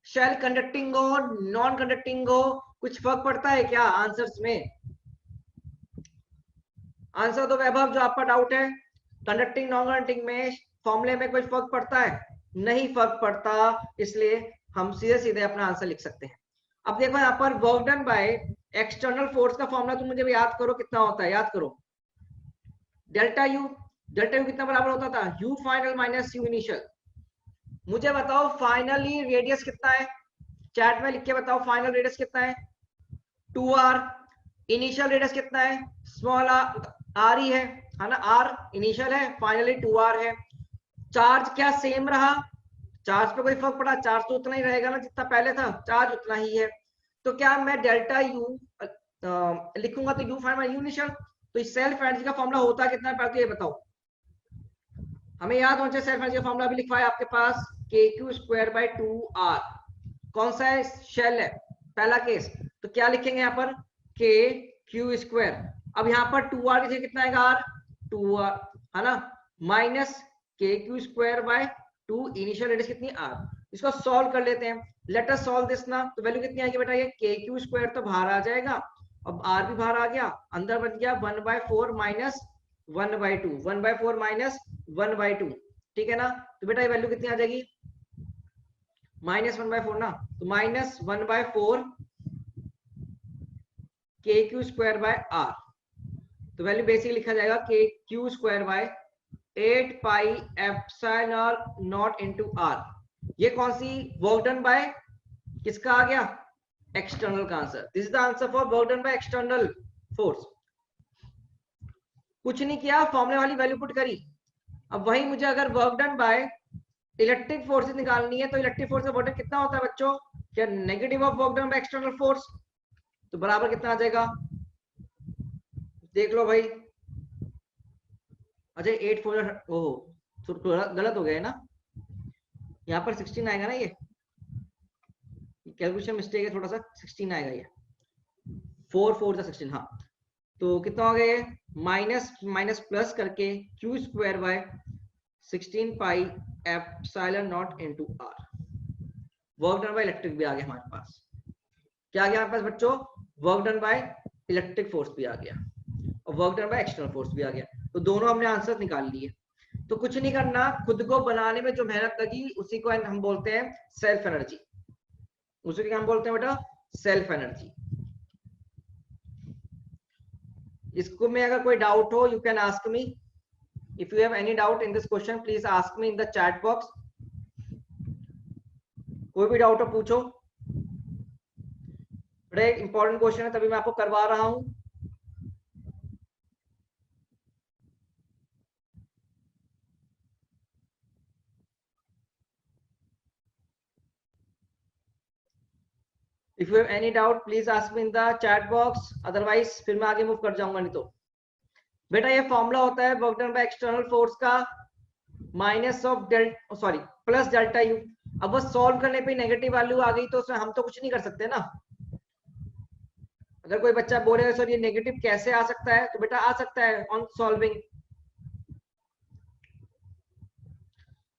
shell conducting हो नॉन कंडक्टिंग हो कुछ फर्क पड़ता है क्या आंसर्स में, आंसर दो वैभव जो आपका डाउट है, कंडक्टिंग नॉन कंडक्टिंग में फॉर्मूले में कोई फर्क पड़ता है, नहीं फर्क पड़ता, इसलिए हम सीधे सीधे अपना आंसर लिख सकते हैं। अब देखो यहाँ पर work done by external force का फॉर्मूला तुम मुझे याद करो कितना होता है, याद करो। डेल्टा यू कितना बराबर होता था, you final minus you initial. मुझे बताओ फाइनली रेडियस कितना है, चैट में लिख के बताओ फाइनल रेडियस कितना है, 2r। इनिशियल रेडियस कितना है, स्मॉल आर ही है ना, आर इनिशियल है, फाइनली 2r है। चार्ज क्या सेम रहा, चार्ज पे कोई फर्क पड़ा, चार्ज तो उतना ही रहेगा ना जितना पहले था, चार्ज उतना ही है। तो क्या मैं डेल्टा यू लिखूंगा तो यू फाइनल यू इनिशियल, तो इस सेल्फ एनर्जी का फॉर्मूला होता कितना है पहले ये बताओ। हमें याद होना चाहिए, सेल्फ एनर्जी का फॉर्मूला भी लिखा है आपके पास, k Q square bye 2r। कौन सा है, शेल है पहला केस, तो क्या लिखेंगे यहाँ पर, के क्यू स्क्वायर। अब यहाँ पर 2r की जगह कितना आएगा, r 2r है ना, माइनस के Q square by 2 initial radius कितनी r। इसको सॉल्व कर लेते हैं, लेट अस सॉल्व दिस ना। तो वैल्यू कितनी आएगी बेटा, ये के क्यू स्क्वायर तो बाहर आ जाएगा, अब r भी बाहर आ गया, अंदर बच गया 1/4 माइनस 1/2, 1/4 माइनस 1/2, ठीक है ना। तो बेटा ये वैल्यू कितनी आ जाएगी, माइनस 1/4 ना, तो minus 1/4 k Q square by r. तो वैल्यू बेसिकली लिखा जाएगा k Q square by 8 pi epsilon naught into r. ये कौन सी, वर्क डन बाय किसका आ गया, एक्सटर्नल का answer. This is the answer for work done by external force. कुछ नहीं किया, फॉर्मूले वाली वैल्यू पुट करी। अब वही मुझे अगर work done by electric forces निकालनी है, तो इलेक्ट्रिक फोर्स का वर्क डन कितना होता है बच्चों, क्या negative of work done by external force, तो बराबर कितना आ जाएगा, देख लो भाई। अच्छा 8 4, ओह थोड़ा गलत हो गया है ना, यहाँ पर 16 आएगा ना, ये कैलकुलेशन मिस्टेक है थोड़ा सा, 16 आएगा ये, 4 4 16, हाँ। तो कितना हो गया, माइनस माइनस प्लस करके q square by 16 pi epsilon naught into r. Work done by electric भी आ गया हमारे पास, क्या आ गया हमारे पास बच्चों, work done by electric force भी आ गया और work done by external force भी आ गया। तो दोनों हमने आंसर निकाल लिए। तो कुछ नहीं करना, खुद को बनाने में जो मेहनत लगी उसी को हम बोलते हैं सेल्फ एनर्जी, उसी को हम बोलते हैं बेटा सेल्फ एनर्जी। इसको में अगर कोई डाउट हो, you can ask me, if you have any doubt in this question please ask me in the chat box. कोई भी डाउट हो पूछो, बड़ा इंपॉर्टेंट क्वेश्चन है तभी मैं आपको करवा रहा हूं। If you have any doubt, please ask me in the chat box. Otherwise, फिर मैं आगे मूव कर जाऊंगा नहीं तो। बेटा ये फॉर्मूला होता है work done by external force का, minus of sorry plus delta U. अब बस सॉल्व करने पे नेगेटिव वैल्यू आ गई तो उसमें हम तो कुछ नहीं कर सकते ना। अगर कोई बच्चा बोलेगा सर ये नेगेटिव कैसे आ सकता है, तो बेटा आ सकता है ऑन सॉल्विंग।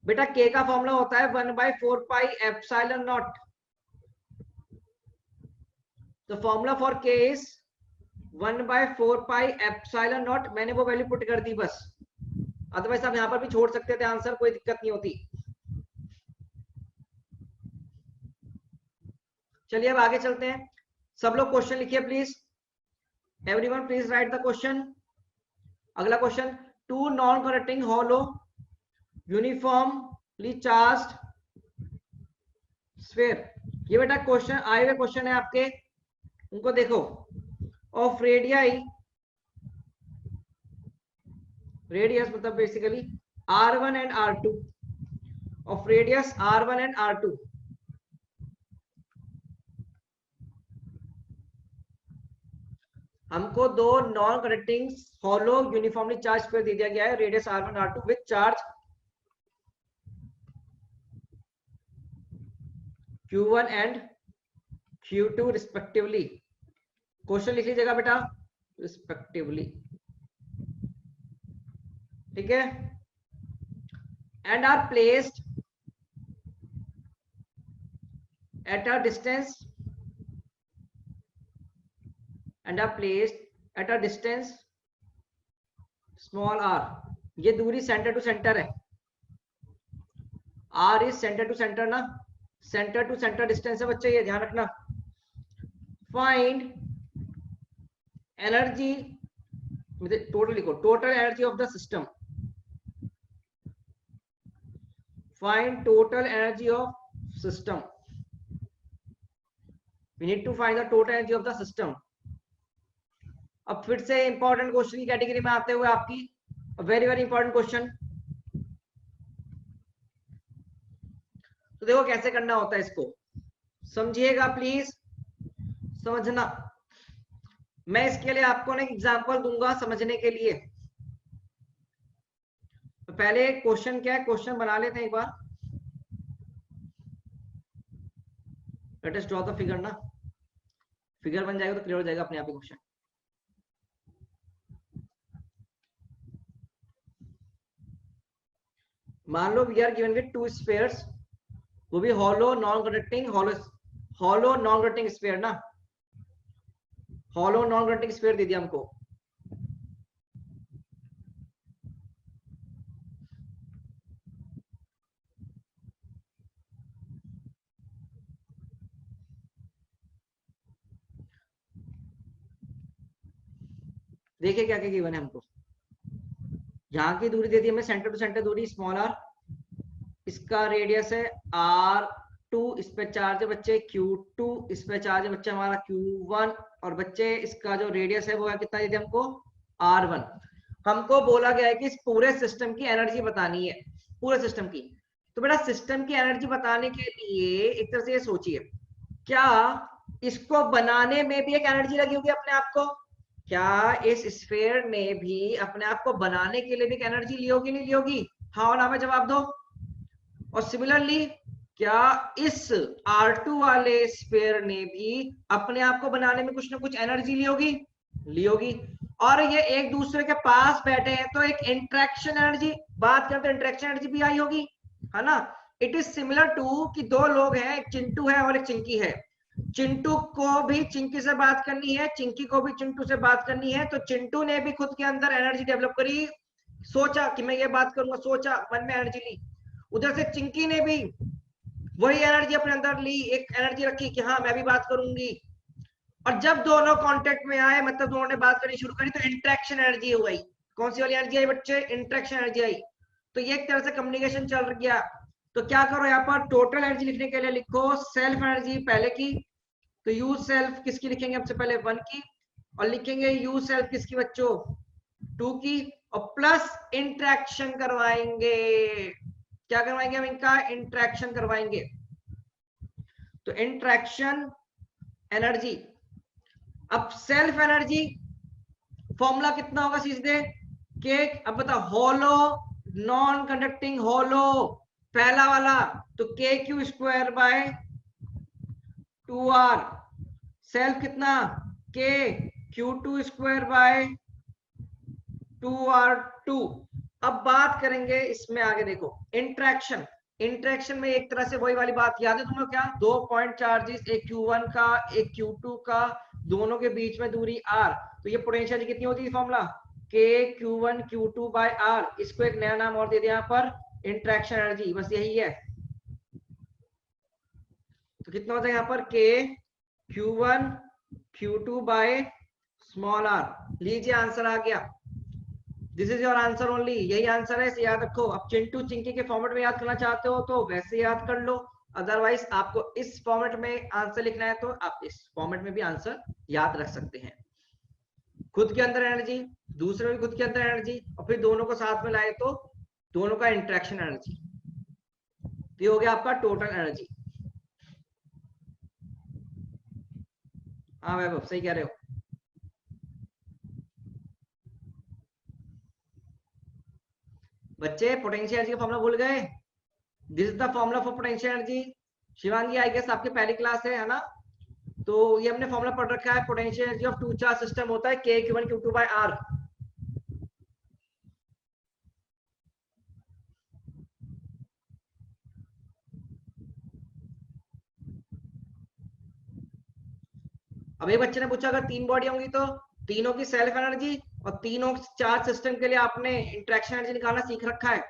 बेटा के का फॉर्मूला होता है 1/4 पाई epsilon not. The formula for K is 1/4 pi epsilon naught। मैंने वो वैल्यू पुट कर दी बस, अदरवाइज आप यहाँ पर भी छोड़ सकते थे आंसर, कोई दिक्कत नहीं होती। चलिए अब आगे चलते हैं, सब लोग क्वेश्चन लिखिए please, everyone please write the question. अगला question, two non conducting hollow uniformly charged sphere. ये बेटा क्वेश्चन आए हुए क्वेश्चन है आपके, उनको देखो। ऑफ रेडियाई, रेडियस मतलब basically r1 and r2, of radius r1 and r2। हमको दो non conducting hollow uniformly charge sphere दे दिया गया है, radius r1 r2 with charge q1 and q2 respectively. Question लिख लीजिएगा बेटा, रिस्पेक्टिवली, ठीक है। And are placed at a distance, and are placed at a distance small r। ये दूरी सेंटर टू सेंटर है, R is centre to centre ना, centre to centre distance है बच्चे, ये ध्यान रखना। फाइंड एनर्जी, टोटल लिखो, total energy of the system, find total energy of system, we need to find the total energy of the system. अब फिर से इंपॉर्टेंट क्वेश्चन की कैटेगरी में आते हुए आपकी वेरी वेरी इंपॉर्टेंट क्वेश्चन। तो देखो कैसे करना होता है इसको, समझिएगा प्लीज, समझना। मैं इसके लिए आपको ना एग्जांपल दूंगा समझने के लिए। तो पहले क्वेश्चन क्या है, क्वेश्चन बना लेते हैं एक बार। Let us draw the figure ना, फिगर बन जाएगा तो क्लियर हो जाएगा अपने आप ही क्वेश्चन। मान लो we are given with two spheres, वो भी hollow non conducting, hollow non conducting sphere ना, हॉलो नॉन कंडक्टिंग स्फीयर दे दिया हमको। देखिए क्या क्या गिवन है हमको, यहाँ की दूरी दे दी हमें सेंटर टू सेंटर दूरी स्मॉल आर, इसका रेडियस है R2, इस पे चार्ज है बच्चे Q2, इस पे चार्ज है बच्चे हमारा Q1, और बच्चे इसका जो रेडियस है वो है कितना दे दिया हमको R1। हमको बोला गया है कि इस पूरे सिस्टम की एनर्जी बतानी है, पूरे सिस्टम की। तो बेटा सिस्टम की एनर्जी बताने के लिए एक तरह से ये सोचिए, क्या इसको बनाने में भी एक एनर्जी लगी होगी अपने आप को, क्या इस स्फीयर ने भी अपने आप को बनाने के लिए भी एक एनर्जी ली होगी, नहीं ली होगी? हाँ और ना में जवाब दो। और सिमिलरली क्या इस R2 वाले स्फीयर ने भी अपने आप को बनाने में कुछ ना कुछ एनर्जी ली होगी। और ये एक दूसरे के पास बैठे हैं तो एक इंटरेक्शन एनर्जी, बात करते हैं इंटरेक्शन एनर्जी भी आई होगी, है ना। इट इज सिमिलर टू कि दो लोग हैं, एक चिंटू है और एक चिंकी है। चिंटू को भी चिंकी से बात करनी है, चिंकी को भी चिंटू से बात करनी है, तो चिंटू ने भी खुद के अंदर एनर्जी डेवलप करी, सोचा कि मैं ये बात करूंगा, सोचा, मन में एनर्जी ली। उधर से चिंकी ने भी वही एनर्जी अपने अंदर ली, एक एनर्जी रखी कि हाँ मैं भी बात करूंगी। और जब दोनों कांटेक्ट में आए, मतलब दोनों ने बात करनी शुरू करी, तो इंटरेक्शन एनर्जी हो गई। कौन सी वाली एनर्जी आई बच्चे? इंटरेक्शन एनर्जी आई। तो ये एक तरह से कम्युनिकेशन चल गया। तो क्या करो, यहाँ पर टोटल एनर्जी लिखने के लिए लिखो सेल्फ एनर्जी पहले की, तो यूज सेल्फ किसकी लिखेंगे सबसे पहले? 1 की, और लिखेंगे यूज सेल्फ किसकी बच्चों? 2 की, और प्लस इंटरेक्शन करवाएंगे। क्या करवाएंगे हम? इनका इंटरेक्शन करवाएंगे। तो इंटरेक्शन एनर्जी। अब सेल्फ एनर्जी फॉर्मूला कितना होगा सीधे के, अब बता, हॉलो नॉन कंडक्टिंग हॉलो पहला वाला, तो k Q square bye 2r, self कितना? के Q2 स्क्वायर बाय 2r2। अब बात करेंगे इसमें आगे, देखो इंटरेक्शन, इंटरेक्शन में एक तरह से वही वाली बात याद है तुम्हें क्या? 2 पॉइंट चार्जेस, एक Q1 का एक Q2 का, दोनों के बीच में दूरी r, तो ये पोटेंशियल कितनी होती है? फॉर्मूला के Q1 Q2 बाय r, इसको एक नया नाम और दे दिया यहाँ पर, इंटरेक्शन एनर्जी, बस यही है। तो कितना होता है यहाँ पर? के Q1 Q2 bye small r। लीजिए आंसर आ गया, this is your answer only, यही आंसर है, इसे याद रखो। अब चिंटू चिंकी के फॉर्मेट में याद करना चाहते हो तो वैसे याद कर लो, अदरवाइज आपको इस फॉर्मेट में आंसर लिखना है तो आप इस फॉर्मेट में भी आंसर याद रख सकते हैं। खुद के अंदर एनर्जी, दूसरे भी खुद के अंदर एनर्जी, और फिर दोनों को साथ में लाए तो दोनों का इंटरेक्शन एनर्जी, ये हो गया आपका टोटल एनर्जी। हाँ वैभव सही कह रहे हो। बच्चे पोटेंशियल एनर्जी का फॉर्मूला भूल गए? This is the formula for potential energy. Shivangi I guess आपकी पहली क्लास है ना, तो ये हमने फॉर्मूला पढ़ रखा है। Potential energy of two charge system होता है के Q1 Q2 बाय r। अब एक बच्चे ने पूछा अगर 3 बॉडी होंगी तो तीनों की सेल्फ एनर्जी और तीनों चार्ज सिस्टम के लिए आपने इंटरेक्शन एनर्जी निकालना सीख रखा है।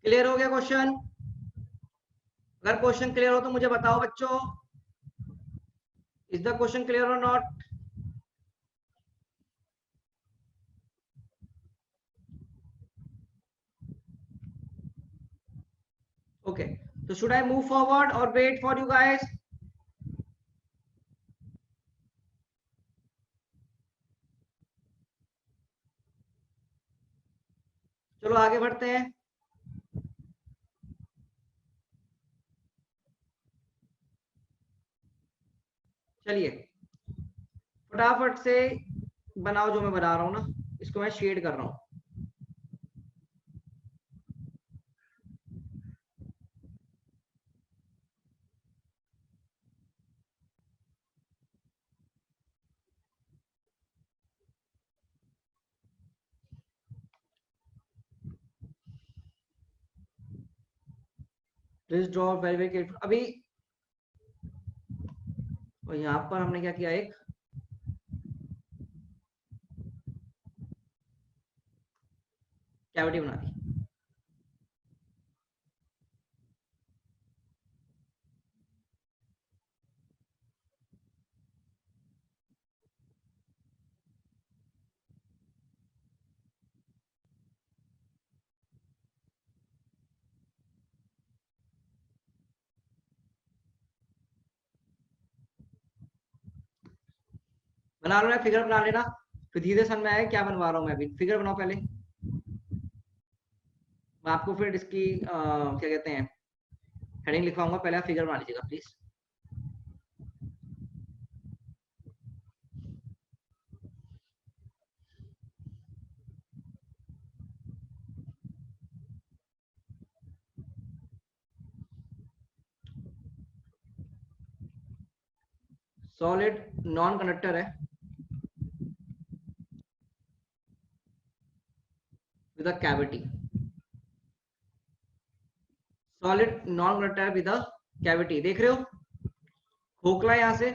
क्लियर हो गया क्वेश्चन? अगर क्वेश्चन क्लियर हो तो मुझे बताओ बच्चों, इज द क्वेश्चन क्लियर और नॉट? ओके, तो शुड आई मूव फॉरवर्ड और वेट फॉर यू गाइस? चलो आगे बढ़ते हैं। चलिए फटाफट से बनाओ जो मैं बना रहा हूं ना, इसको मैं शेड कर रहा हूं। Please draw very very careful. अभी और यहाँ पर हमने क्या किया, एक कैविटी बना दी। बना लो ना, फिगर बना लेना, फिर धीरे सन में आए क्या बनवा रहा हूँ मैं। अभी फिगर बनाओ पहले, मैं आपको फिर इसकी क्या कहते हैं हेडिंग लिखवाऊंगा, पहले आप फिगर बना लीजिएगा प्लीज। सॉलिड नॉन कंडक्टर है with a cavity. Solid non conductor है विद अ कैविटी, देख रहे हो खोखला यहां से,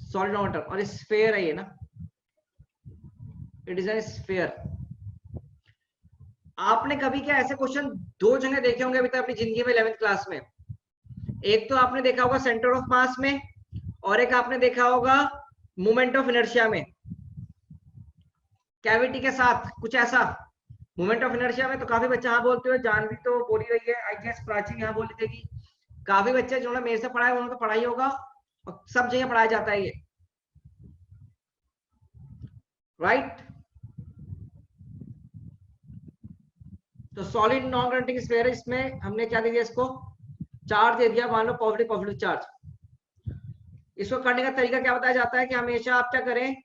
सॉलिड नॉन कंडक्टर, और स्फेयर है ये ना, इट इज एन स्फेयर। आपने कभी क्या ऐसे क्वेश्चन दो जगह देखे होंगे अभी तक अपनी जिंदगी में 11th क्लास में? एक तो आपने देखा होगा सेंटर ऑफ मास में, और एक आपने देखा होगा मोमेंट ऑफ इनर्शिया में, कैविटी के साथ कुछ ऐसा। मोमेंट ऑफ इनर्शिया में तो काफी बच्चे हाँ बोलते हुए, जानवी तो बोल ही रही है, आई गेस प्राची यहाँ बोली थी कि काफी बच्चे जिन्होंने मेरे से पढ़ा है उन्होंने तो पढ़ा ही होगा, और सब जगह पढ़ाया जाता है ये, राइट? तो सॉलिड नॉन कंडक्टिंग स्फीयर, इसमें हमने क्या दे दिया, इसको चार्ज दे दिया, मान लो पॉजिटिव पॉजिटिव चार्ज। इसको करने का तरीका क्या बताया जाता है कि हमेशा आप क्या करें,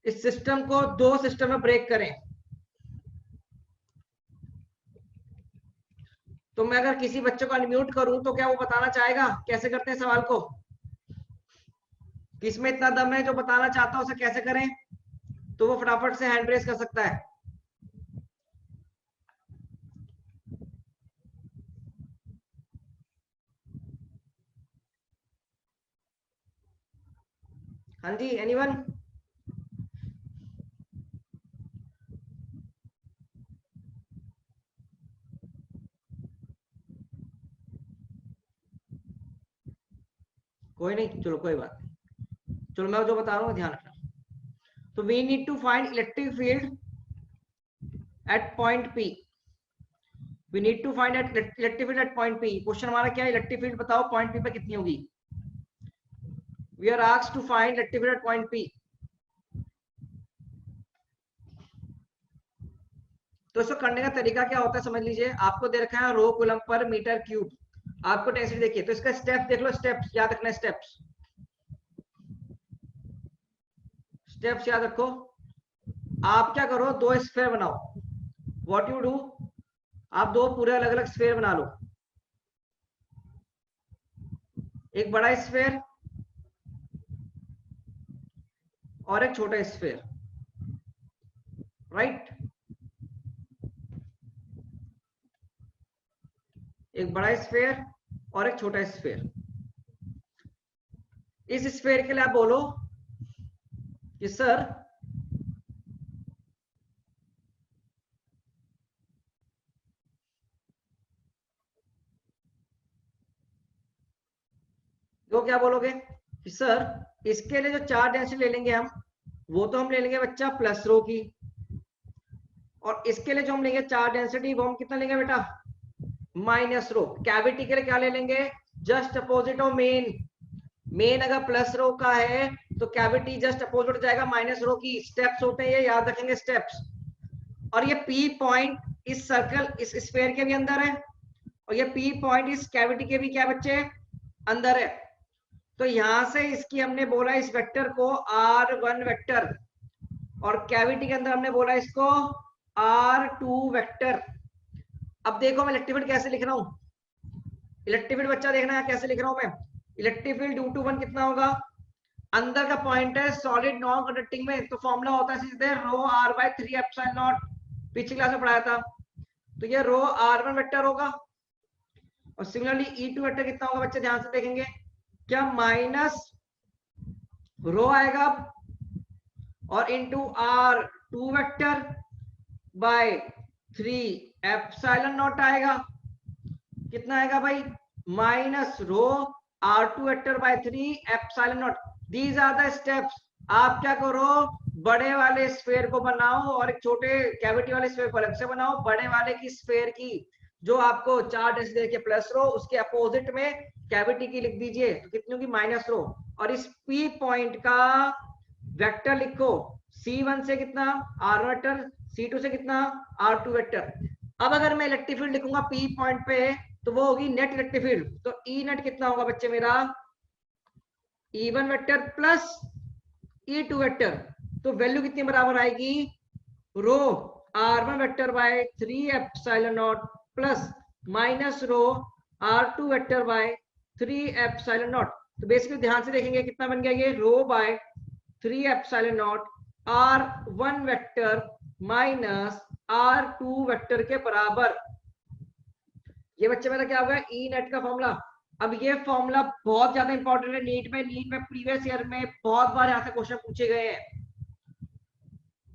इस सिस्टम को दो सिस्टम में ब्रेक करें। तो मैं अगर किसी बच्चे को अनम्यूट करूं तो क्या वो बताना चाहेगा कैसे करते हैं सवाल को? किसमें इतना दम है जो बताना चाहता है उसे कैसे करें, तो वो फटाफट से हैंड रेस कर सकता है। हाँ जी, एनीवन? कोई नहीं, चलो कोई बात नहीं, चलो मैं जो बता रहा हूँ ध्यान रखना। तो we need to find electric field at point P. We need to find electric field at point P. Question हमारा क्या है, इलेक्ट्रिक फील्ड बताओ पॉइंट पी पे कितनी होगी। We are asked to find electric field at point P. तो इसको करने का तरीका क्या होता है समझ लीजिए, आपको दे रखा है रो कूलम पर मीटर क्यूब, आपको टेंसिटी देखिए, तो इसका स्टेप देख लो, स्टेप्स याद रखना, स्टेप्स स्टेप्स याद रखो। आप क्या करो, दो स्फीयर बनाओ। व्हाट यू डू, आप दो पूरे अलग अलग स्फीयर बना लो, एक बड़ा स्फीयर और एक छोटा स्फीयर, राइट? एक बड़ा स्फीयर और एक छोटा स्फीयर। इस स्फीयर के लिए आप बोलो कि सर, तो क्या बोलोगे कि सर इसके लिए जो चार डेंसिटी ले लेंगे हम, वो तो हम ले लेंगे बच्चा प्लस रो की, और इसके लिए जो हम लेंगे चार डेंसिटी वो हम कितना लेंगे बेटा, माइनस रो। कैविटी के लिए क्या ले लेंगे, just opposite of main. Main अगर प्लस रो का है तो कैविटी जस्ट अपोजिट हो जाएगा माइनस रो की। स्टेप्स होते हैं ये, याद रखेंगे स्टेप्स। और ये पी पॉइंट इस सर्कल इस स्फीयर के भी अंदर है, और ये पी पॉइंट इस कैविटी के भी क्या बच्चे अंदर है। तो यहां से इसकी हमने बोला इस वेक्टर को R1 वेक्टर, और कैविटी के अंदर हमने बोला इसको R2 वेक्टर। अब देखो मैं इलेक्ट्रिक फील्ड कैसे लिख रहा हूं, इलेक्ट्रिक फील्ड बच्चा देखना है कैसे लिख रहा हूं मैं। इलेक्ट्रिक फील्ड ड्यू टू 1 कितना होगा, अंदर का पॉइंट है सॉलिड नॉन कंडक्टिंग में, तो फॉर्मूला होता है सीधे रो r बाय 3 एप्सिलॉन नॉट, पिछली क्लास में पढ़ाया था। तो ये रो R1 वेक्टर होगा, और सिमिलरली E2 वेक्टर कितना होगा बच्चे ध्यान से देखेंगे, क्या माइनस रो आएगा और into R2 vector by 3 epsilon naught आएगा। कितना आएगा भाई, minus rho R2 vector by 3 epsilon naught. These are the steps. आप क्या करो, बड़े वाले स्फीयर को बनाओ और एक छोटे कैविटी वाले स्फीयर को अलग से बनाओ। बड़े वाले की स्फीयर की जो आपको चार डेंसिटी दे के प्लस रो, उसके अपोजिट में कैविटी की लिख दीजिए, तो कितनी होगी माइनस रो। और इस पी पॉइंट का वेक्टर लिखो, C1 से कितना R1 वेक्टर, C2 से कितना R2 वेक्टर। अब अगर मैं इलेक्ट्रिक फील्ड लिखूंगा पी पॉइंट पे, तो वो होगी नेट इलेक्ट्रिक फील्ड। तो ई नेट कितना होगा बच्चे मेरा, E1 vector plus E2 vector. तो वैल्यू कितनी बराबर आएगी, rho R1 vector by 3 epsilon naught plus minus rho R2 vector by 3 epsilon naught. तो बेसिकली ध्यान से देखेंगे कितना बन गया ये, rho by 3 epsilon naught R1 vector minus R2 vector के बराबर। ये बच्चे मेरा क्या होगा, ई नेट का फॉर्मूला। अब ये फॉर्मूला बहुत ज्यादा इंपॉर्टेंट है नीट में प्रीवियस ईयर में बहुत बार यहाँ से क्वेश्चन पूछे गए हैं,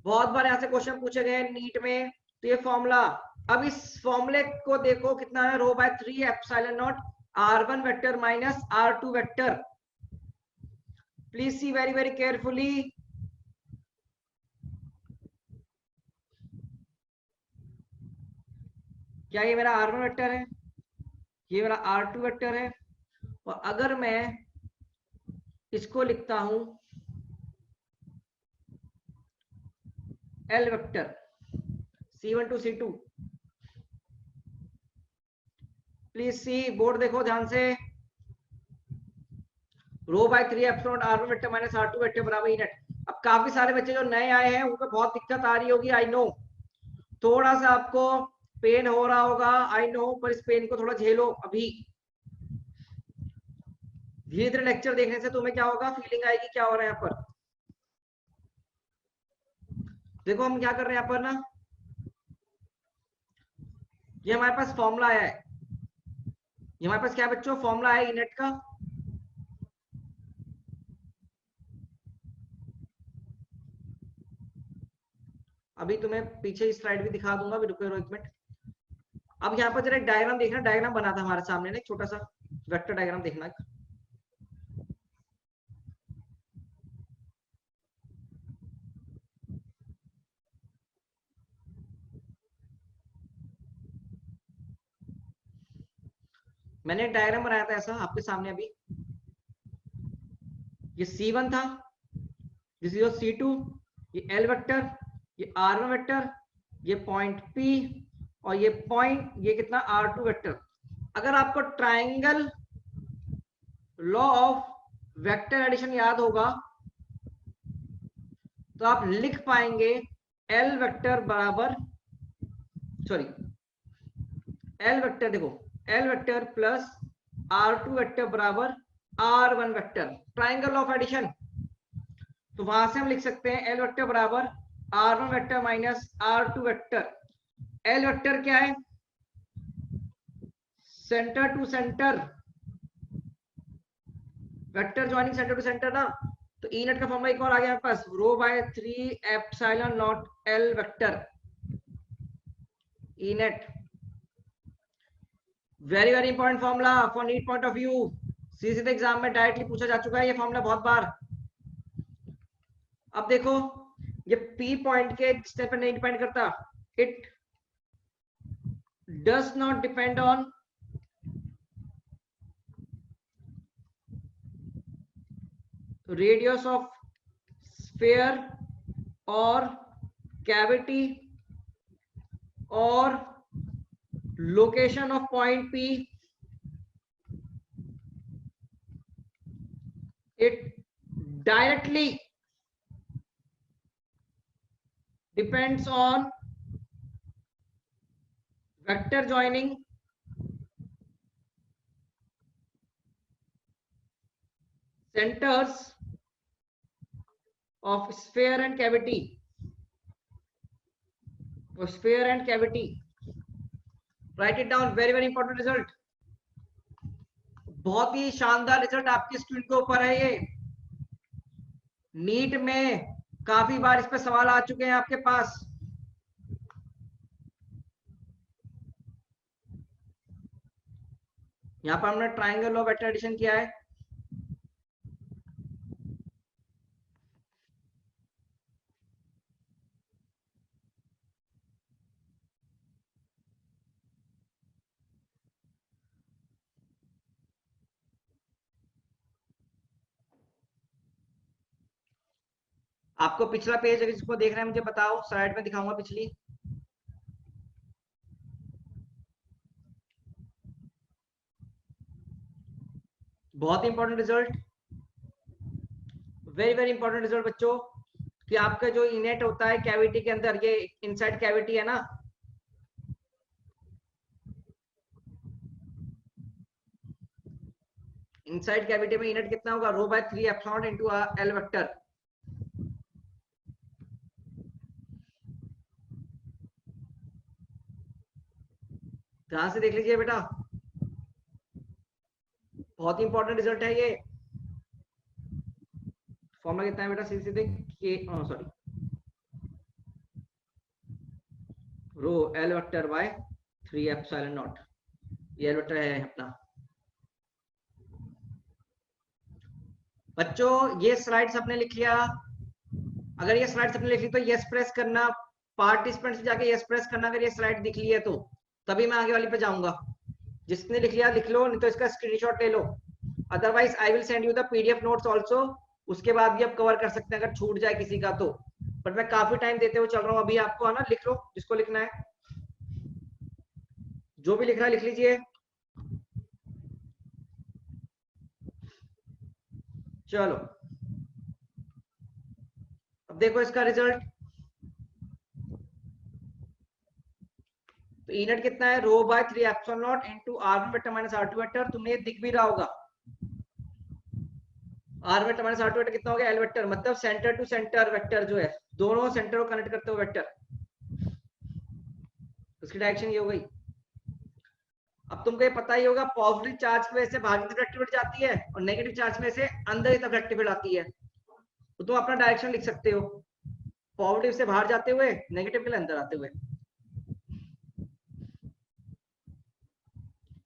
बहुत बार यहाँ से क्वेश्चन पूछे गए हैं नीट में। तो ये फॉर्मूला, अब इस फॉर्मूले को देखो कितना है, rho by 3 epsilon naught R1 vector minus R2 vector. Please see very very carefully. क्या ये मेरा R1 वेक्टर है, ये मेरा R2 वेक्टर है, और अगर मैं इसको लिखता हूं L vector C1 to C2, please see board देखो ध्यान से, rho by 3 epsilon R1 vector minus R2 vector बराबर ई नेट। अब काफी सारे बच्चे जो नए आए हैं उनको बहुत दिक्कत आ रही होगी, आई नो, थोड़ा सा आपको पेन हो रहा होगा, आई नो, पर इस पेन को थोड़ा झेलो। अभी धीरे धीरे लेक्चर देखने से तुम्हें क्या होगा, फीलिंग आएगी क्या हो रहा है यहाँ पर। देखो हम क्या कर रहे हैं यहाँ पर ना, ये हमारे पास फॉर्मूला आया है, ये हमारे पास क्या बच्चों फॉर्मूला है इनेट का। अभी तुम्हें पीछे स्लाइड भी दिखा दूंगा, भी रुको एक मिनट। अब यहाँ पर जरा एक डायग्राम देखना, डायग्राम बना था हमारे सामने ना, एक छोटा सा वेक्टर डायग्राम देखना। मैंने एक डायग्राम बनाया था ऐसा आपके सामने अभी, ये C1 था, दिस इज C2, ये L वेक्टर, ये R1 वेक्टर, ये पॉइंट P, और ये पॉइंट ये कितना R2 वेक्टर। अगर आपको triangle law of vector addition याद होगा तो आप लिख पाएंगे L वेक्टर बराबर, सॉरी L वेक्टर, देखो L vector plus R2 vector बराबर R1 vector, triangle of addition. तो वहां से हम लिख सकते हैं L वेक्टर बराबर R1 vector minus R2 vector. L vector क्या है, centre to centre vector joining centre to centre ना। तो ई नेट का फॉर्मूला एक और आ गया हमारे पास, rho by 3 epsilon naught L vector E net. Very very important formula for NEET point of view, सीधे एग्जाम में डायरेक्टली पूछा जा चुका है ये फॉर्मूला बहुत बार। अब देखो ये पी पॉइंट के स्टेप पर नहीं डिपेंड करता, it does not depend on radius of sphere or cavity or location of point P. It directly depends on vector joining centers of sphere and cavity. Sphere and cavity. Write it down. Very very important result. बहुत ही शानदार result आपके student के ऊपर है ये। NEET में काफी बार इस पे सवाल आ चुके हैं आपके पास। यहाँ पर हमने ट्राइंगल ऑफ वेक्टर एडिशन किया है। आपको पिछला पेज अगर जिसको देख रहे हैं मुझे बताओ, स्लाइड में दिखाऊंगा पिछली। बहुत important result, very very important result बच्चों, कि आपका जो इनेट होता है कैविटी के अंदर, ये इनसाइड कैविटी है ना, इनसाइड कैविटी में इनेट कितना होगा, rho by 3 epsilon into L vector. ध्यान से देख लीजिए बेटा, बहुत ही इंपॉर्टेंट रिजल्ट है ये। फॉर्मूला कितना है बेटा, सीधे सीधे के sorry row L vector by 3 epsilon not, ये एल वेक्टर है अपना। बच्चों ये स्लाइड्स आपने लिख लिया, अगर ये स्लाइड्स आपने लिख ली तो यस प्रेस करना, पार्टिसिपेंट्स जाके यस प्रेस करना अगर ये स्लाइड दिख ली है तो, तभी मैं आगे वाली पे जाऊंगा। जिसने लिख लिया लिख लो, नहीं तो इसका स्क्रीनशॉट ले लो, otherwise I will send you the PDF notes also. उसके बाद भी आप कवर कर सकते हैं अगर छूट जाए किसी का तो, बट मैं काफी टाइम देते हुए चल रहा हूँ अभी आपको, है ना। लिख लो जिसको लिखना है, जो भी लिख रहा है लिख लीजिए। चलो अब देखो इसका रिजल्ट। तो इनेट कितना है, rho by 3 epsilon naught into r1 vector minus r2 vector. तुम्हें ये दिख भी रहा होगा, r vector minus r2 vector कितना हो गया, l वेक्टर, मतलब सेंटर टू सेंटर वेक्टर जो है, दोनों सेंटर को कनेक्ट करते हो वेक्टर, उसकी डायरेक्शन ये हो गई। अब तुमको ये पता ही होगा, पॉजिटिव चार्ज की वजह से बाहर की तरफ एक्टिविटी जाती है और नेगेटिव चार्ज में से अंदर की तरफ एक्टिविटी आती है। तो तुम अपना डायरेक्शन लिख सकते हो, पॉजिटिव से बाहर जाते हुए, नेगेटिव के लिए अंदर आते हुए।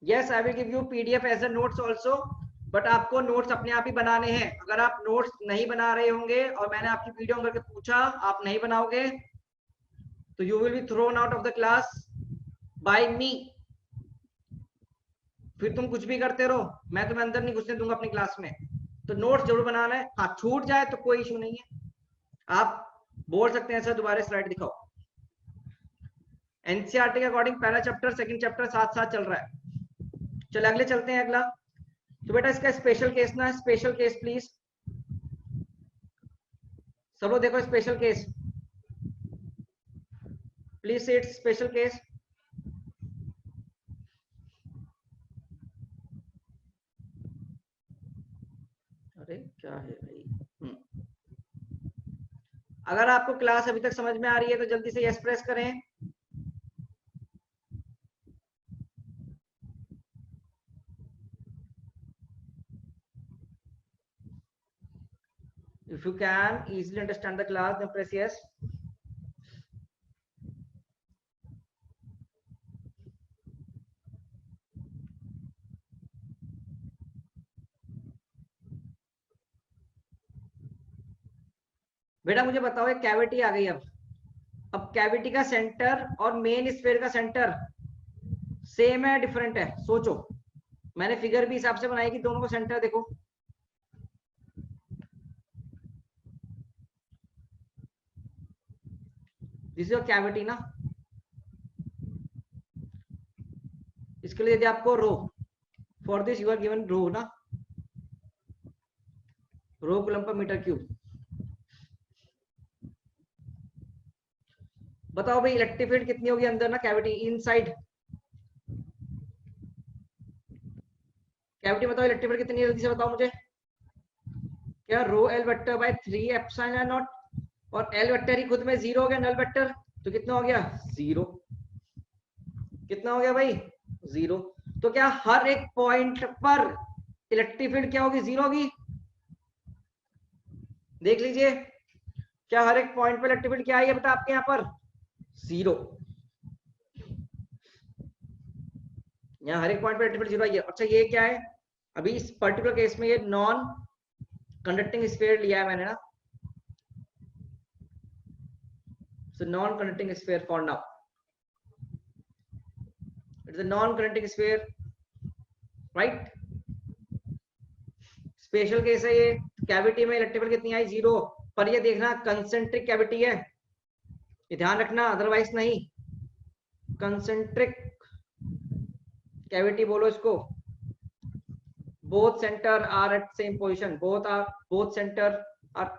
Yes I will give you PDF as a notes also, but आपको नोट्स अपने आप ही बनाने हैं। अगर आप नोट्स नहीं बना रहे होंगे और मैंने आपकी वीडियो करके पूछा आप नहीं बनाओगे तो you will be thrown out of the class by me. फिर तुम कुछ भी करते रहो, मैं तुम्हें अंदर नहीं घुसने दूंगा अपनी क्लास में। तो नोट्स जरूर बनाना है। हाँ छूट जाए तो कोई इशू नहीं है, आप बोल सकते हैं सर दोबारा स्लाइड दिखाओ। एनसीईआरटी के अकॉर्डिंग पहला चैप्टर सेकंड चैप्टर साथ साथ चल रहा है। चलो अगले चलते हैं अगला। तो बेटा इसका स्पेशल केस ना, स्पेशल केस प्लीज सब लोग देखो, स्पेशल केस प्लीज से इट्स स्पेशल केस। अरे क्या है भाई, अगर आपको क्लास अभी तक समझ में आ रही है तो जल्दी से यस प्रेस करें। If you can easily understand the class, then press yes. बेटा मुझे बताओ, एक कैविटी आ गई। अब कैविटी का सेंटर और मेन स्फीयर का सेंटर सेम है डिफरेंट है? सोचो, मैंने फिगर भी हिसाब से बनाई कि दोनों को सेंटर देखो। दिस इज योर कैविटी ना। इसके लिए यदि आपको rho, for this you are given rho ना, रो कूलम पर मीटर क्यूब। बताओ भाई इलेक्ट्रिक फील्ड कितनी होगी अंदर ना कैविटी, इनसाइड कैविटी। बताओ इलेक्ट्रिक फील्ड कितनी है, जल्दी से बताओ मुझे। क्या rho L vector by 3 epsilon naught, और एल वेक्टर ही खुद में जीरो हो गया, नल वेक्टर तो कितना हो गया, जीरो। कितना हो गया भाई, जीरो। तो क्या हर एक पॉइंट पर इलेक्ट्रिक फील्ड क्या होगी, जीरो होगी? देख लीजिए, क्या हर एक पॉइंट पर इलेक्ट्रिक फील्ड क्या आई है बेटा आपके यहाँ पर, जीरो। यहाँ हर एक पॉइंट पर इलेक्ट्रिक फील्ड जीरो आई है। अच्छा ये क्या है, अभी इस पर्टिकुलर केस में ये नॉन कंडक्टिंग स्फीयर लिया है मैंने ना, so non-conducting sphere for now, it's a non-conducting sphere, right? Special case है ये। कैविटी में इलेक्ट्रिक फील्ड कितनी आई, जीरो। पर ये देखना कंसेंट्रिक कैविटी है, ये ध्यान रखना, अदरवाइज नहीं। कंसेंट्रिक कैविटी बोलो इसको। both center are at same position, both center are,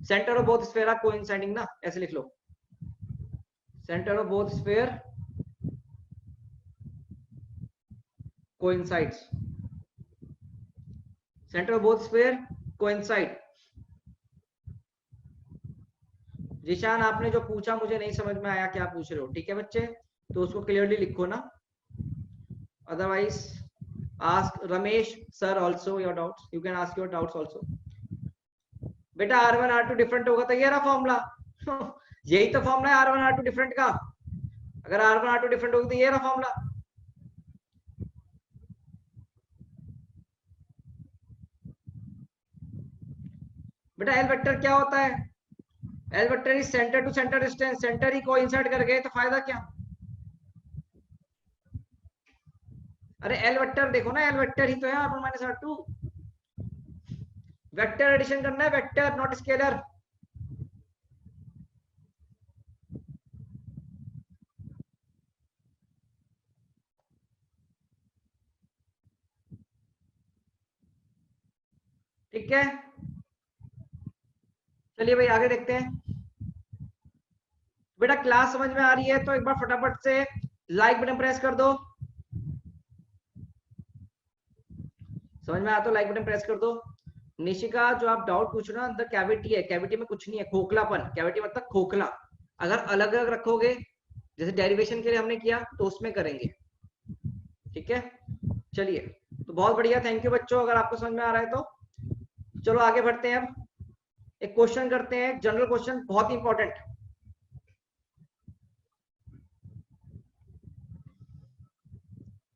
center of both sphere are coinciding ना, ऐसे लिख लो, center of both sphere coincides, center of both sphere coincide। Zeeshan आपने जो पूछा मुझे नहीं समझ में आया क्या पूछ रहे हो, ठीक है बच्चे, तो उसको क्लियरली लिखो ना, otherwise ask Ramesh sir also your doubts, you can ask your doubts also। बेटा R1 R2 डिफरेंट होगा तो ये रहा फॉर्मूला यही तो फॉर्मूला है R1 R2 डिफरेंट का। अगर R1 R2 डिफरेंट होगी तो ये रहा फॉर्मूला। बेटा एल वेक्टर क्या होता है, L vector is centre to centre distance, centre ही कोइंसाइड कर गए तो फायदा क्या। अरे एल वेक्टर देखो ना, एल वेक्टर ही तो है R1 minus R2। Vector addition करना है, वेक्टर नॉट स्केलर। ठीक है, चलिए भाई आगे देखते हैं। बेटा क्लास समझ में आ रही है तो एक बार फटाफट से लाइक बटन प्रेस कर दो। समझ में आया तो लाइक बटन प्रेस कर दो। निशिका जो आप डाउट पूछ रहे हो, अंदर कैविटी है, कैविटी में कुछ नहीं है, खोखलापन। कैविटी मतलब खोखला। अगर अलग अलग रखोगे, जैसे डेरिवेशन के लिए हमने किया, तो उसमें करेंगे। ठीक है, चलिए तो बहुत बढ़िया, थैंक यू बच्चों, अगर आपको समझ में आ रहा है तो। चलो आगे बढ़ते हैं। अब एक क्वेश्चन करते हैं, जनरल क्वेश्चन, बहुत इंपॉर्टेंट।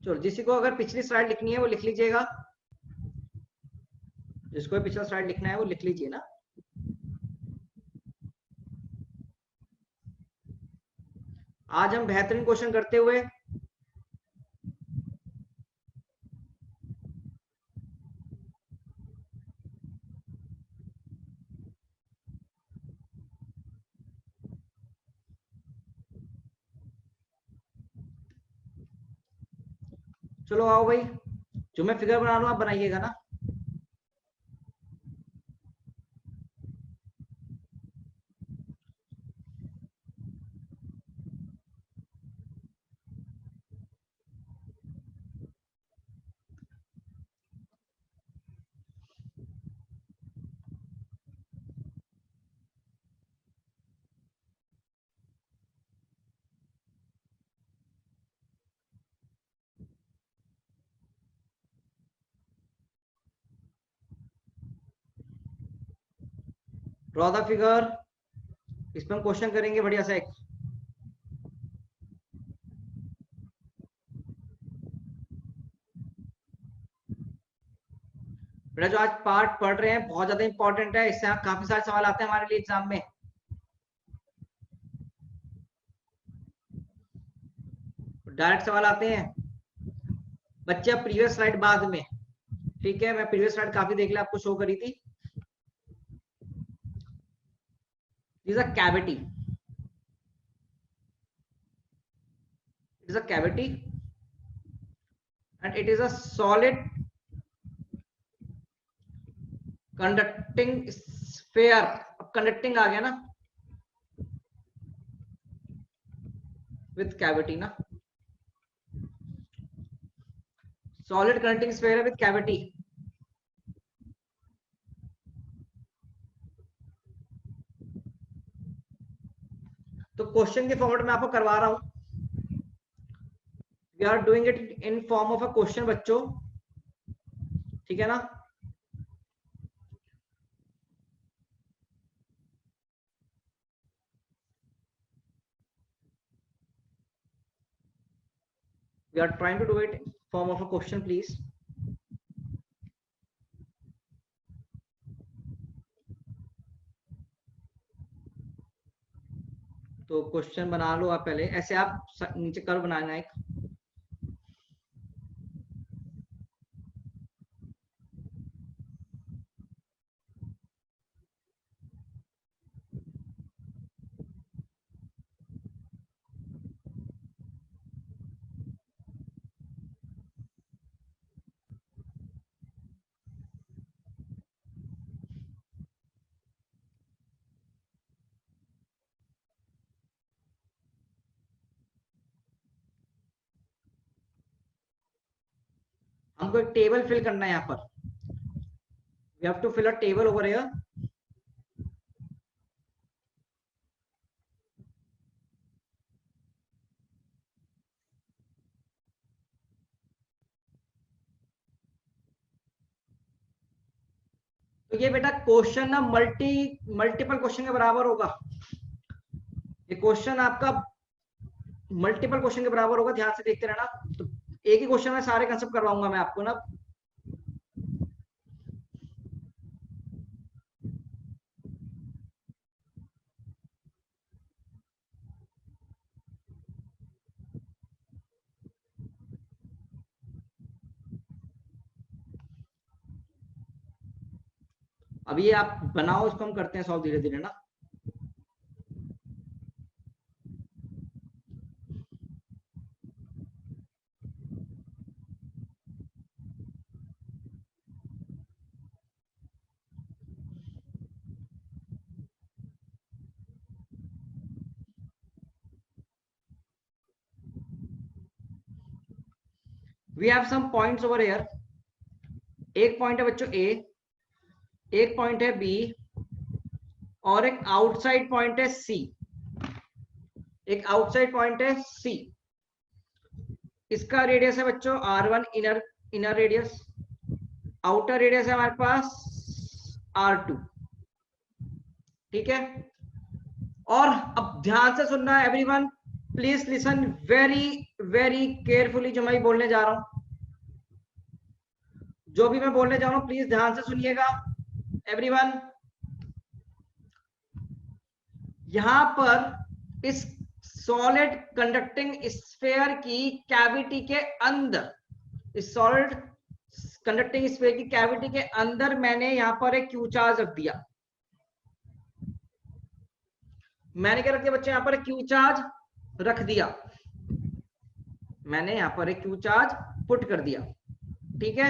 चलो जिसी को अगर पिछली स्लाइड लिखनी है वो लिख लीजिएगा, जिसको पिछला स्लाइड लिखना है वो लिख लीजिए ना। आज हम बेहतरीन क्वेश्चन करते हुए चलो आओ भाई, जो मैं फिगर बना रहा हूं आप बनाइएगा ना। ड्रॉ द फिगर, इसमें हम क्वेश्चन करेंगे बढ़िया सा एक। बेटा जो आज पार्ट पढ़ रहे हैं बहुत ज्यादा इंपॉर्टेंट है, इससे काफी सारे सवाल आते हैं हमारे लिए एग्जाम में। डायरेक्ट सवाल आते हैं बच्चे। अब प्रीवियस स्लाइड बाद में, ठीक है, मैं प्रीवियस स्लाइड काफी देख लिया, आपको शो करी थी। This a cavity, it is a cavity and it is a solid conducting sphere। अब conducting आ गया ना with cavity ना, solid conducting sphere with cavity। तो क्वेश्चन के फॉर्मेट में आपको करवा रहा हूं, we are doing it in form of a question बच्चों, ठीक है ना। We are trying to do it in form of a question, please। तो क्वेश्चन बना लो आप पहले, ऐसे आप नीचे कर्व बनाना एक। हमको एक टेबल फिल करना है यहाँ पर, we have to fill a table over here. तो ये बेटा क्वेश्चन ना मल्टीपल क्वेश्चन के बराबर होगा। ये क्वेश्चन आपका मल्टीपल क्वेश्चन के बराबर होगा, ध्यान से देखते रहना। तो एक ही क्वेश्चन में सारे कंसेप्ट करवाऊंगा मैं आपको ना। अब ये आप बनाओ, इसको हम करते हैं सॉल्व धीरे धीरे ना। We have some points over here. एक पॉइंट है बच्चों ए, एक पॉइंट है बी, और एक आउटसाइड पॉइंट है सी। एक आउटसाइड पॉइंट है सी, इसका रेडियस है बच्चों R1 inner radius, outer radius है हमारे पास R2, ठीक है। और अब ध्यान से सुनना है everyone, please listen very very carefully. जो मैं बोलने जा रहा हूं, जो भी मैं बोलने जा रहा हूं प्लीज ध्यान से सुनिएगा एवरीवन। यहां पर इस सॉलिड कंडक्टिंग स्फीयर की कैविटी के अंदर, इस सॉलिड कंडक्टिंग स्फीयर की कैविटी के अंदर मैंने यहां पर एक क्यू चार्ज रख दिया। मैंने क्या रख दिया बच्चे, यहां पर क्यू चार्ज रख दिया। मैंने यहां पर एक क्यू चार्ज पुट कर दिया, ठीक है।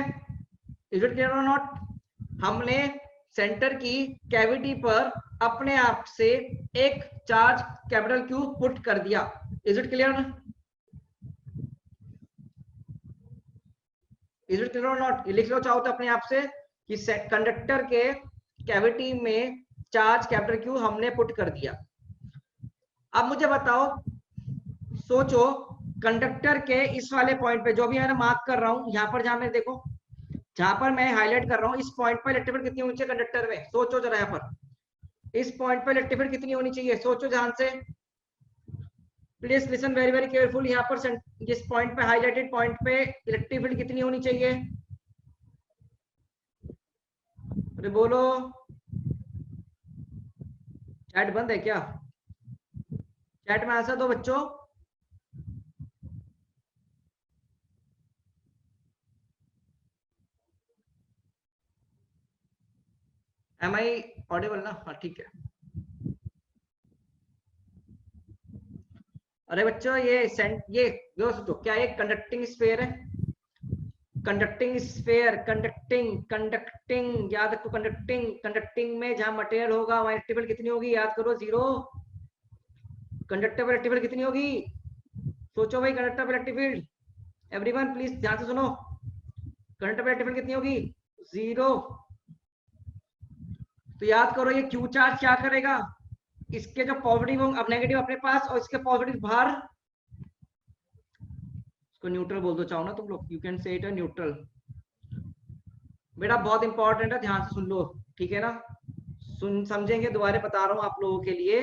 इज इट क्लियर और नॉट? हमने सेंटर की कैविटी पर अपने आप से एक चार्ज कैपिटल क्यू पुट कर दिया। Is it clear? Is it clear और नॉट? लिख लो चाहो तो अपने आप से कि कंडक्टर के कैविटी में चार्ज कैपिटल क्यू हमने पुट कर दिया। अब मुझे बताओ, सोचो कंडक्टर के इस वाले पॉइंट पे जो भी मैं मार्क कर रहा हूं, यहां पर जहां मैं देखो, जहां पर मैं हाईलाइट कर रहा हूं, इस पॉइंट पर इलेक्ट्रिक फील्ड कितनी होनी चाहिए कंडक्टर में? सोचो जरा, यहां पर इस पॉइंट पर इलेक्ट्रिक फील्ड कितनी होनी चाहिए? सोचो ध्यान से, please listen very very careful. यहाँ पर जिस पॉइंट पे हाईलाइटेड पॉइंट पे इलेक्ट्रिक फील्ड कितनी होनी चाहिए? अरे बोलो, चैट बंद है क्या? चैट में आंसर दो बच्चों। एम आई ऑडिबल ना? हाँ ठीक है। अरे बच्चों ये सोचो, क्या ये कंडक्टिंग स्फीयर है? कंडक्टिंग स्फीयर, कंडक्टिंग याद रखो, कंडक्टिंग में जहां मटेरियल होगा वहां इलेक्ट्रिक कितनी होगी? याद करो, 0। कंडक्टर पर इलेक्ट्रिक कितनी होगी? सोचो भाई, कंडक्टर पर इलेक्ट्रिक फील्ड। एवरीवन प्लीज ध्यान से सुनो, कंडक्टर पर इलेक्ट्रिक कितनी होगी? 0। तो याद करो, ये क्यू चार्ज क्या करेगा? इसके जो पॉजिटिव होंगे, अब नेगेटिव अपने पास और इसके पॉजिटिव बाहर, इसको न्यूट्रल बोल दो चाहो ना तुम लोग, you can say it a neutral. बेटा बहुत इंपॉर्टेंट है, ध्यान से सुन लो, ठीक है ना? समझेंगे, दोबारा बता रहा हूं आप लोगों के लिए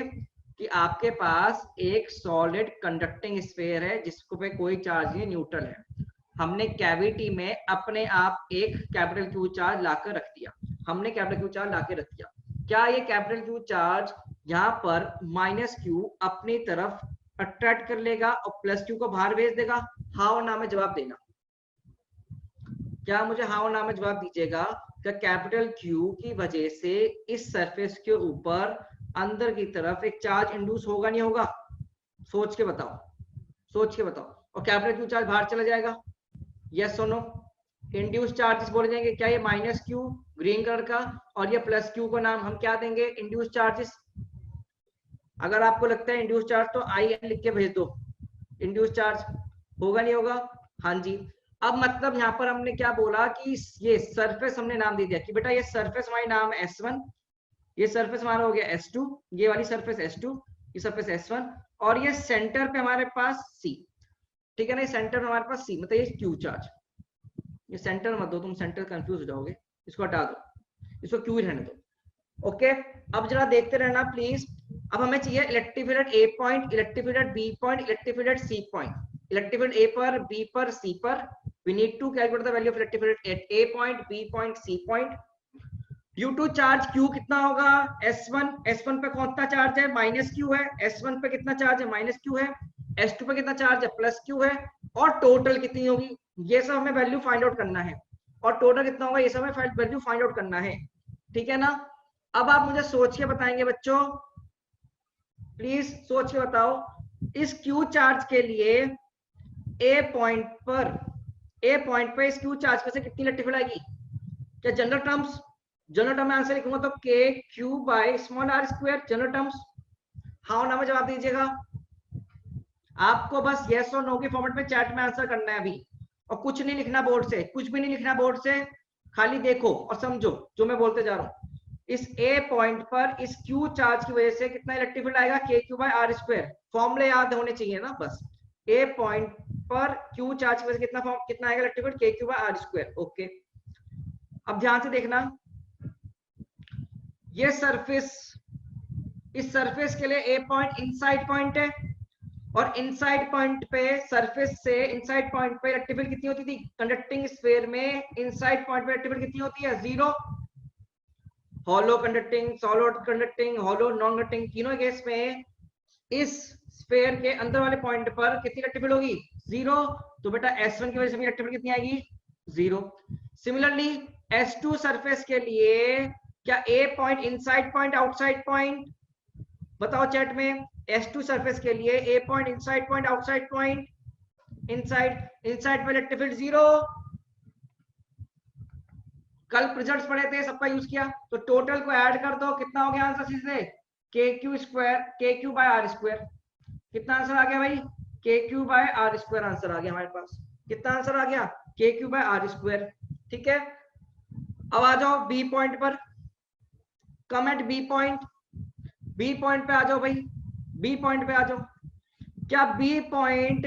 कि आपके पास एक सॉलिड कंडक्टिंग स्फीयर है जिसको पे कोई चार्ज नहीं, न्यूट्रल है। हमने कैविटी में अपने आप एक कैपिटल क्यू चार्ज लाकर रख दिया, हमने कैपिटल क्यू चार्ज लाकर रख दिया। क्या ये कैपिटल क्यू चार्ज यहाँ पर माइनस क्यू अपनी तरफ अट्रैक्ट कर लेगा और प्लस क्यू को बाहर भेज देगा? हाँ और ना में जवाब देना। क्या मुझे हाँ और ना में जवाब दीजिएगा? क्या कैपिटल क्यू की वजह से इस सरफेस के ऊपर अंदर की तरफ एक चार्ज इंड्यूस होगा नहीं होगा? सोच के बताओ, सोच के बताओ। और कैपिटल क्यू चार्ज बाहर चला जाएगा, यस और नो? इंड्यूस चार्जेस बोले जाएंगे। क्या ये माइनस क्यू ग्रीन कलर का और ये प्लस क्यू को नाम हम क्या देंगे? Induce charges. अगर आपको लगता है इंड्यूस चार्ज तो आई एन लिख के भेज दो। इंड्यूस चार्ज होगा नहीं होगा? हाँ जी। अब मतलब यहाँ पर हमने क्या बोला कि ये सरफेस हमने नाम दे दिया कि बेटा ये सरफेस हमारी नाम है S1, ये सरफेस हमारा हो गया S2, ये वाली सरफेस S2, ये सरफेस S1, और ये सेंटर पे हमारे पास C, ठीक है ना? ये सेंटर में हमारे पास C, मतलब ये क्यू चार्ज। ये सेंटर मत दो, तुम सेंटर कंफ्यूज हो जाओगे, इसको हटा दो, इसको क्यू ही रहने दो। ओके, अब जरा देखते रहना प्लीज। अब हमें चाहिए electric field A point, electric field B point, electric field C point. Electric field A पर, बी पर, सी पर। We need to calculate the value of electric field at A point, B point, C point. Due to charge Q कितना होगा? S1, S1 पे कौन सा charge है? Minus Q है। S1 पे कितना चार्ज है? माइनस Q है। S2 पे कितना चार्ज है? प्लस Q है। और टोटल कितनी होगी? ये सब हमें वैल्यू फाइंड आउट करना है। और टोटल कितना होगा? ये सब हमें वैल्यू फाइंड आउट करना है, ठीक है ना? अब आप मुझे सोच के बताएंगे बच्चों, प्लीज सोच के बताओ, इस Q चार्ज के लिए ए पॉइंट पर इस Q चार्ज पे से कितनी इलेक्ट्रिक फील्ड आएगी? क्या जनरल टर्म्स, जनरल टर्म में आंसर लिखूंगा तो k Q by small r square, general terms. हाँ ना में जवाब दीजिएगा। आपको बस यस और नो के फॉर्मेट में चैट में आंसर करना है अभी, और कुछ नहीं लिखना बोर्ड से, कुछ भी नहीं लिखना बोर्ड से, खाली देखो और समझो जो मैं बोलते जा रहा हूँ। इस ए पॉइंट पर इस क्यू चार्ज की वजह से कितना इलेक्ट्रिक फील्ड आएगा? K Q by are square. फॉर्मूले याद होने चाहिए ना बस। ए पॉइंट पर क्यू चार्ज की वजह से कितना आएगा electric field? K Q by are square. Okay, अब ध्यान से देखना, ये सरफेस, इस सरफेस के लिए ए पॉइंट इनसाइड पॉइंट है, और इनसाइड पॉइंट पे सरफेस से इनसाइड पॉइंट पे इलेक्ट्रिक फील्ड कितनी होती थी? कंडक्टिंग स्फीयर में इनसाइड पॉइंट पे इलेक्ट्रिक फील्ड कितनी होती है? 0। Hollow conducting, solid conducting, hollow non conducting, तीनों केस में इस स्फीयर के अंदर वाले पॉइंट पर कितनी इलेक्ट्रिक फील्ड होगी? 0। तो बेटा S1 की वजह से भी इलेक्ट्रिक फील्ड कितनी आएगी? 0। सिमिलरली S2 सरफेस के लिए क्या A point inside point, outside point? बताओ चैट में। S2 सरफेस के लिए A point inside point, outside point? Inside, inside पे इलेक्ट्रिक फील्ड 0। कल रिजल्ट्स पढ़े थे, सबका यूज किया, तो टोटल को ऐड कर दो, कितना हो गया आंसर? सीधे K Q square, K Q by are square. कितना आंसर आ गया भाई? K Q by are square answer आ गया हमारे पास। कितना आंसर आ गया? K Q by are square, ठीक है। अब आ जाओ बी पॉइंट पर, come at B point. B point पे आ जाओ भाई, बी पॉइंट पे आ जाओ। क्या बी पॉइंट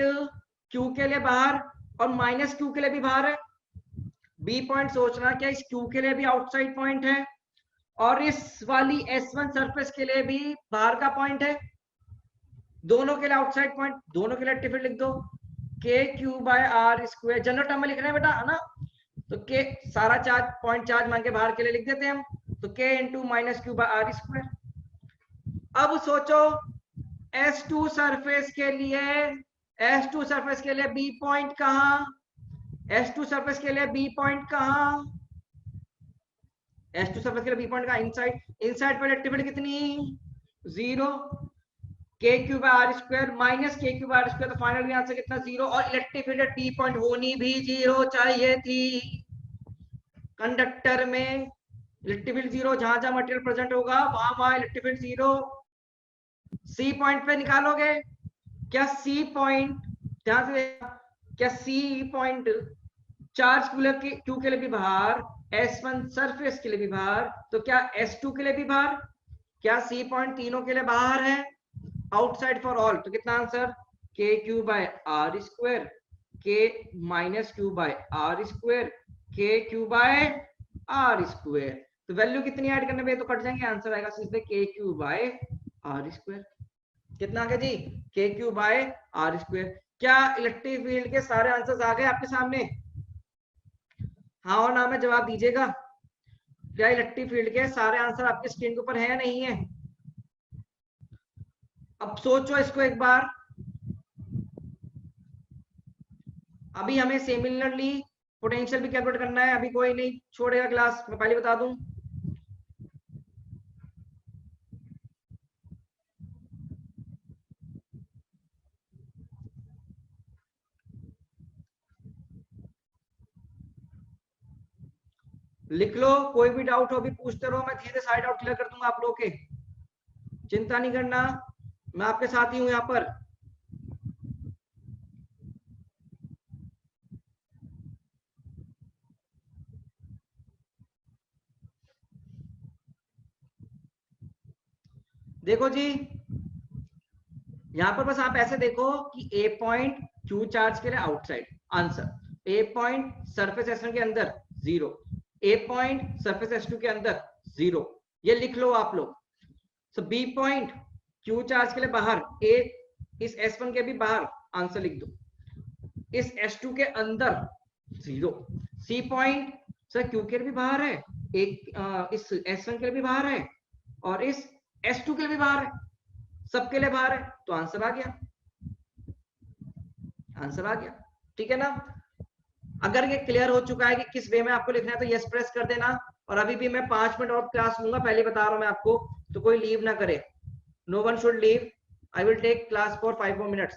क्यू के लिए बाहर और माइनस क्यू के लिए भी बाहर है? बी पॉइंट सोचना, क्या इस क्यू के लिए भी आउटसाइड पॉइंट है और इस वाली S1 सरफेस के लिए भी बाहर का पॉइंट है? दोनों के लिए आउटसाइड पॉइंट, दोनों के लिए इलेक्ट्रिक फील्ड लिख दो, k Q by are square. General term में लिख रहे हैं बेटा, है ना? तो के सारा चार्ज, पॉइंट चार्ज मान के बाहर के लिए लिख देते हैं हम, तो k into minus q by are square. अब सोचो S2 सरफेस के लिए, S2 सरफेस के लिए बी पॉइंट कहां, S2 सरफेस के लिए बी पॉइंट कहां, S2 सरफेस के लिए बी पॉइंट कहां, इनसाइड, इनसाइड पर इलेक्ट्रिक फील्ड कितनी, 0, k q by are square minus k q by are square, तो फाइनल आंसर कितना, 0, और इलेक्ट्रिक फील्ड बी पॉइंट होनी भी 0 चाहिए थी। कंडक्टर में इलेक्ट्रिक फील्ड 0, जहां जहां मटेरियल प्रेजेंट होगा वहां वहां इलेक्ट्रिक फील्ड 0। सी पॉइंट पे निकालोगे, क्या सी पॉइंट, ध्यान से, क्या सी पॉइंट चार्ज क्यू के लिए भी बाहर, S1 सरफेस के लिए भी बाहर, तो क्या S2 के लिए भी बाहर, क्या सी पॉइंट तीनों के लिए बाहर है, आउटसाइड फॉर ऑल, तो कितना answer, k q by are square, k minus q by are square, k q by are square. तो वैल्यू कितनी ऐड करने पे तो कट जाएंगे, आंसर आएगा सीधे k q by are square. कितना आ गया जी, k q by are square. क्या इलेक्ट्रिक फील्ड के सारे आंसर्स आ गए आपके सामने, हाँ और ना में जवाब दीजिएगा। क्या इलेक्ट्रिक फील्ड के सारे आंसर आपकी स्क्रीन के ऊपर है या नहीं है। अब सोचो इसको एक बार, अभी हमें सिमिलरली पोटेंशियल भी कैलकुलेट करना है, अभी कोई नहीं छोड़ेगा क्लास, मैं पहले बता दूं। लिख लो, कोई भी डाउट हो भी पूछते रहो, मैं धीरे सारे डाउट क्लियर कर दूंगा आप लोग के, चिंता नहीं करना, मैं आपके साथ ही हूं यहाँ पर। देखो जी, यहां पर बस आप ऐसे देखो कि ए पॉइंट क्यू चार्ज के लिए आउटसाइड आंसर, ए पॉइंट सरफेस S1 के अंदर 0, ए पॉइंट सरफेस S2 के अंदर 0, ये लिख लो आप लोग। सो बी पॉइंट क्यू चार्ज के लिए बाहर, ए इस S1 के भी बाहर, आंसर लिख दो, इस S2 के अंदर 0, सी पॉइंट सर क्यू के लिए भी बाहर है, एक इस S1 के लिए भी बाहर है, और इस S2 के लिए भी बाहर है, सबके लिए बाहर है, तो आंसर आ गया, आंसर आ गया, ठीक है ना। अगर ये क्लियर हो चुका है कि किस वे में आपको लिखना है तो यस प्रेस कर देना, और अभी भी मैं 5 मिनट और क्लास लूंगा, पहले बता रहा हूं मैं आपको, तो कोई लीव ना करे, no one should leave, I will take class for 5 more minutes।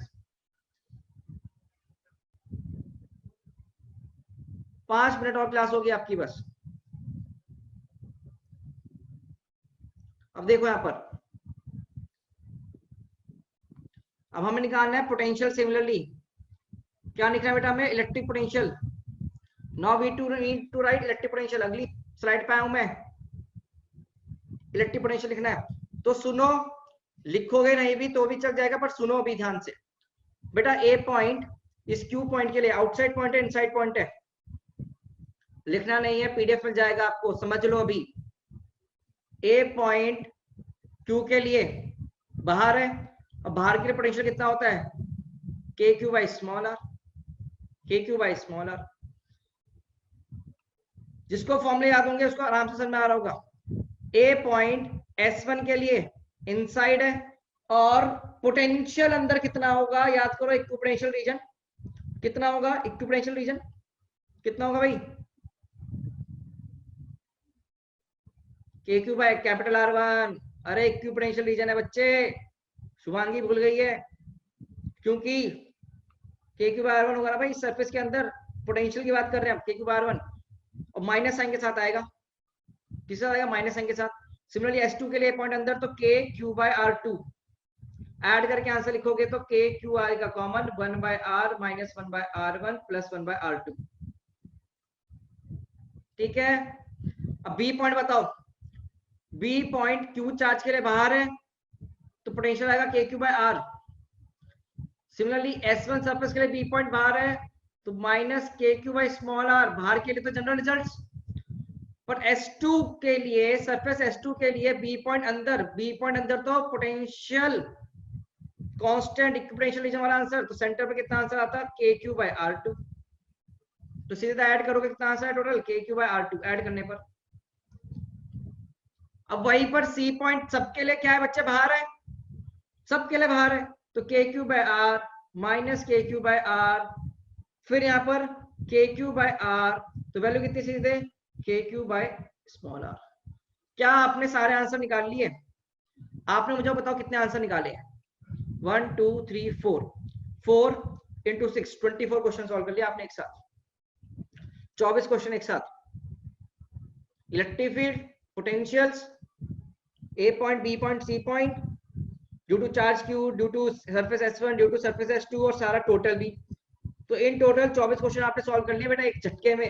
5 minute और क्लास होगी आपकी बस। अब देखो यहां पर, अब हमें निकालना है पोटेंशियल सिमिलरली, क्या लिखना है बेटा हमें, electric potential. Now we need to write electric potential, अगली स्लाइड पे आया हूं मैं, इलेक्ट्रिक पोटेंशियल लिखना है, तो सुनो, लिखोगे नहीं भी तो भी चल जाएगा, पर सुनो भी ध्यान से बेटा, ए पॉइंट इस क्यू पॉइंट के लिए आउटसाइड पॉइंट है इनसाइड पॉइंट है, लिखना नहीं है, पीडीएफ मिल जाएगा आपको, समझ लो अभी। ए पॉइंट क्यू के लिए बाहर है, अब बाहर के लिए पोटेंशियल कितना होता है, k Q by small are, के क्यू बाई स्मॉल आर। जिसको फॉर्मूले याद होंगे उसको आराम से समझ में आ रहा होगा। ए पॉइंट S1 के लिए इनसाइड है, और पोटेंशियल अंदर कितना होगा, याद करो, इक्विपोटेंशियल रीजन कितना होगा, इक्विपोटेंशियल रीजन कितना होगा भाई, K Q by capital R1, अरे इक्विपोटेंशियल रीजन है बच्चे, शुभांगी भूल गई है, क्योंकि के क्यू बाय R1 होगा ना भाई, सरफेस के अंदर पोटेंशियल की बात कर रहे हैं हम, के क्यू बाय R1, और माइनस साइन के साथ आएगा, किसके साथ आएगा, माइनस साइन के साथ। सिमिलरली S2 के लिए पॉइंट अंदर, तो k Q by R2 add करके आंसर लिखोगे तो के क्यू आएगा common, 1 by r minus 1 by R1 plus 1 by R2, ठीक है। अब बी पॉइंट बताओ, बी पॉइंट क्यू चार्ज के लिए बाहर है, तो पोटेंशियल आएगा k Q by r. Similarly S1 surface के लिए बी पॉइंट बाहर है, तो माइनस के क्यू बाय स्मॉल आर, बाहर के लिए तो जनरल रिजल्ट्स, पर S2 के लिए, सरफेस S2 के लिए बी पॉइंट अंदर, बी पॉइंट अंदर तो पोटेंशियल कांस्टेंट, इक्विपोटेंशियल रीजन वाला आंसर, तो सेंटर पे कितना आंसर आता है, के क्यू बाय R2, तो सीधा ऐड करोगे कितना आंसर है टोटल, के क्यू बाय R2, ऐड करने पर अब वहीं पर सी पॉइंट सबके लिए क्या है बच्चे, बाहर है, सबके लिए बाहर है, तो k Q by r minus के क्यू बाय आर, फिर यहाँ पर के क्यू बाय आर, तो वैल्यू कितनी सीधे K Q by small are. क्या आपने सारे आंसर निकाल लिए? आपने मुझे बताओ कितने आंसर निकाले हैं? 1 2 3 4 into 6 24 क्वेश्चन सॉल्व कर लिया आपने एक साथ, 24 क्वेश्चन एक साथ। Electric field, potentials, A point, B point, C point, due to charge q, due to surface S1, due to surface S2 और सारा टोटल भी। तो इन टोटल 24 क्वेश्चन आपने सॉल्व कर लिए बेटा एक झटके में।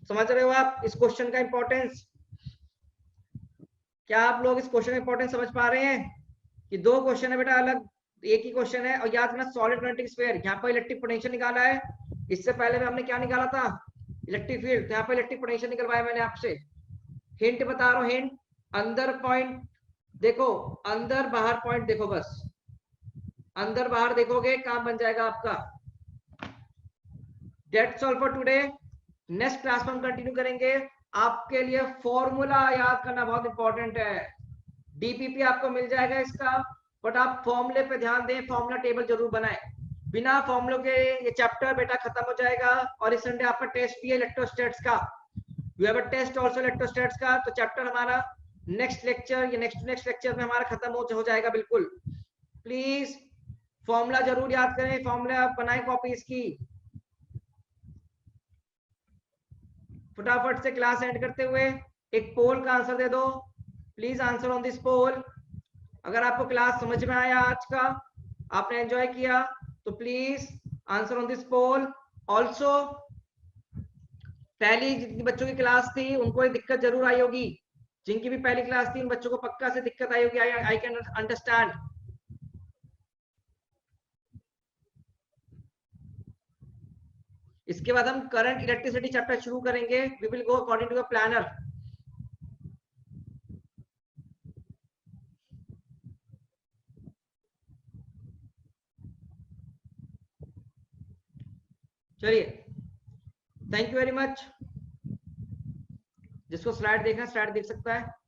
समझ रहे हो आप इस क्वेश्चन का इंपॉर्टेंस? क्या आप लोग इस क्वेश्चन का इंपॉर्टेंस समझ पा रहे हैं कि दो क्वेश्चन है बेटा अलग, एक ही क्वेश्चन है। और याद रखना सॉलिड मैग्नेटिक स्फीयर, यहाँ पर इलेक्ट्रिक पोटेंशियल निकाला है, इससे पहले में हमने क्या निकाला था, इलेक्ट्रिक फील्ड, तो यहाँ पर इलेक्ट्रिक पोटेंशियल निकलवाया मैंने आपसे। हिंट बता रहा हूँ, हिंट, अंदर पॉइंट देखो, अंदर बाहर पॉइंट देखो, बस अंदर बाहर देखोगे काम बन जाएगा आपका। That's all for today. Next class में हम कंटिन्यू करेंगे। आपके लिए फॉर्मूला याद करना बहुत इंपॉर्टेंट है। डीपीपी आपको मिल जाएगा इसका, बट आप फॉर्मूले पे ध्यान दें, फॉर्मूला टेबल जरूर बनाएं। बिना फॉर्मूलों के ये चैप्टर बेटा खत्म हो जाएगा। और इस संडे आपका टेस्ट भी है इलेक्ट्रोस्टैट्स का, you have a test also electrostatics का। तो चैप्टर हमारा नेक्स्ट लेक्चर या नेक्स्ट लेक्चर में हमारा खत्म हो जाएगा बिल्कुल। प्लीज फॉर्मूला जरूर याद करें, फॉर्मूला बनाएं कॉपी इसकी। फटाफट से क्लास एंड करते हुए एक पोल का आंसर दे दो, प्लीज आंसर ऑन दिस पोल। अगर आपको क्लास समझ में आया आज का, आपने एंजॉय किया, तो please answer on this poll. Also पहली जितनी बच्चों की क्लास थी उनको एक दिक्कत जरूर आई होगी, जिनकी भी पहली क्लास थी उन बच्चों को पक्का से दिक्कत आई होगी, आई कैन अंडरस्टैंड। इसके बाद हम करंट इलेक्ट्रिसिटी चैप्टर शुरू करेंगे, we will go according to the planner. चलिए, थैंक यू वेरी मच। जिसको स्लाइड देखना स्लाइड देख सकता है।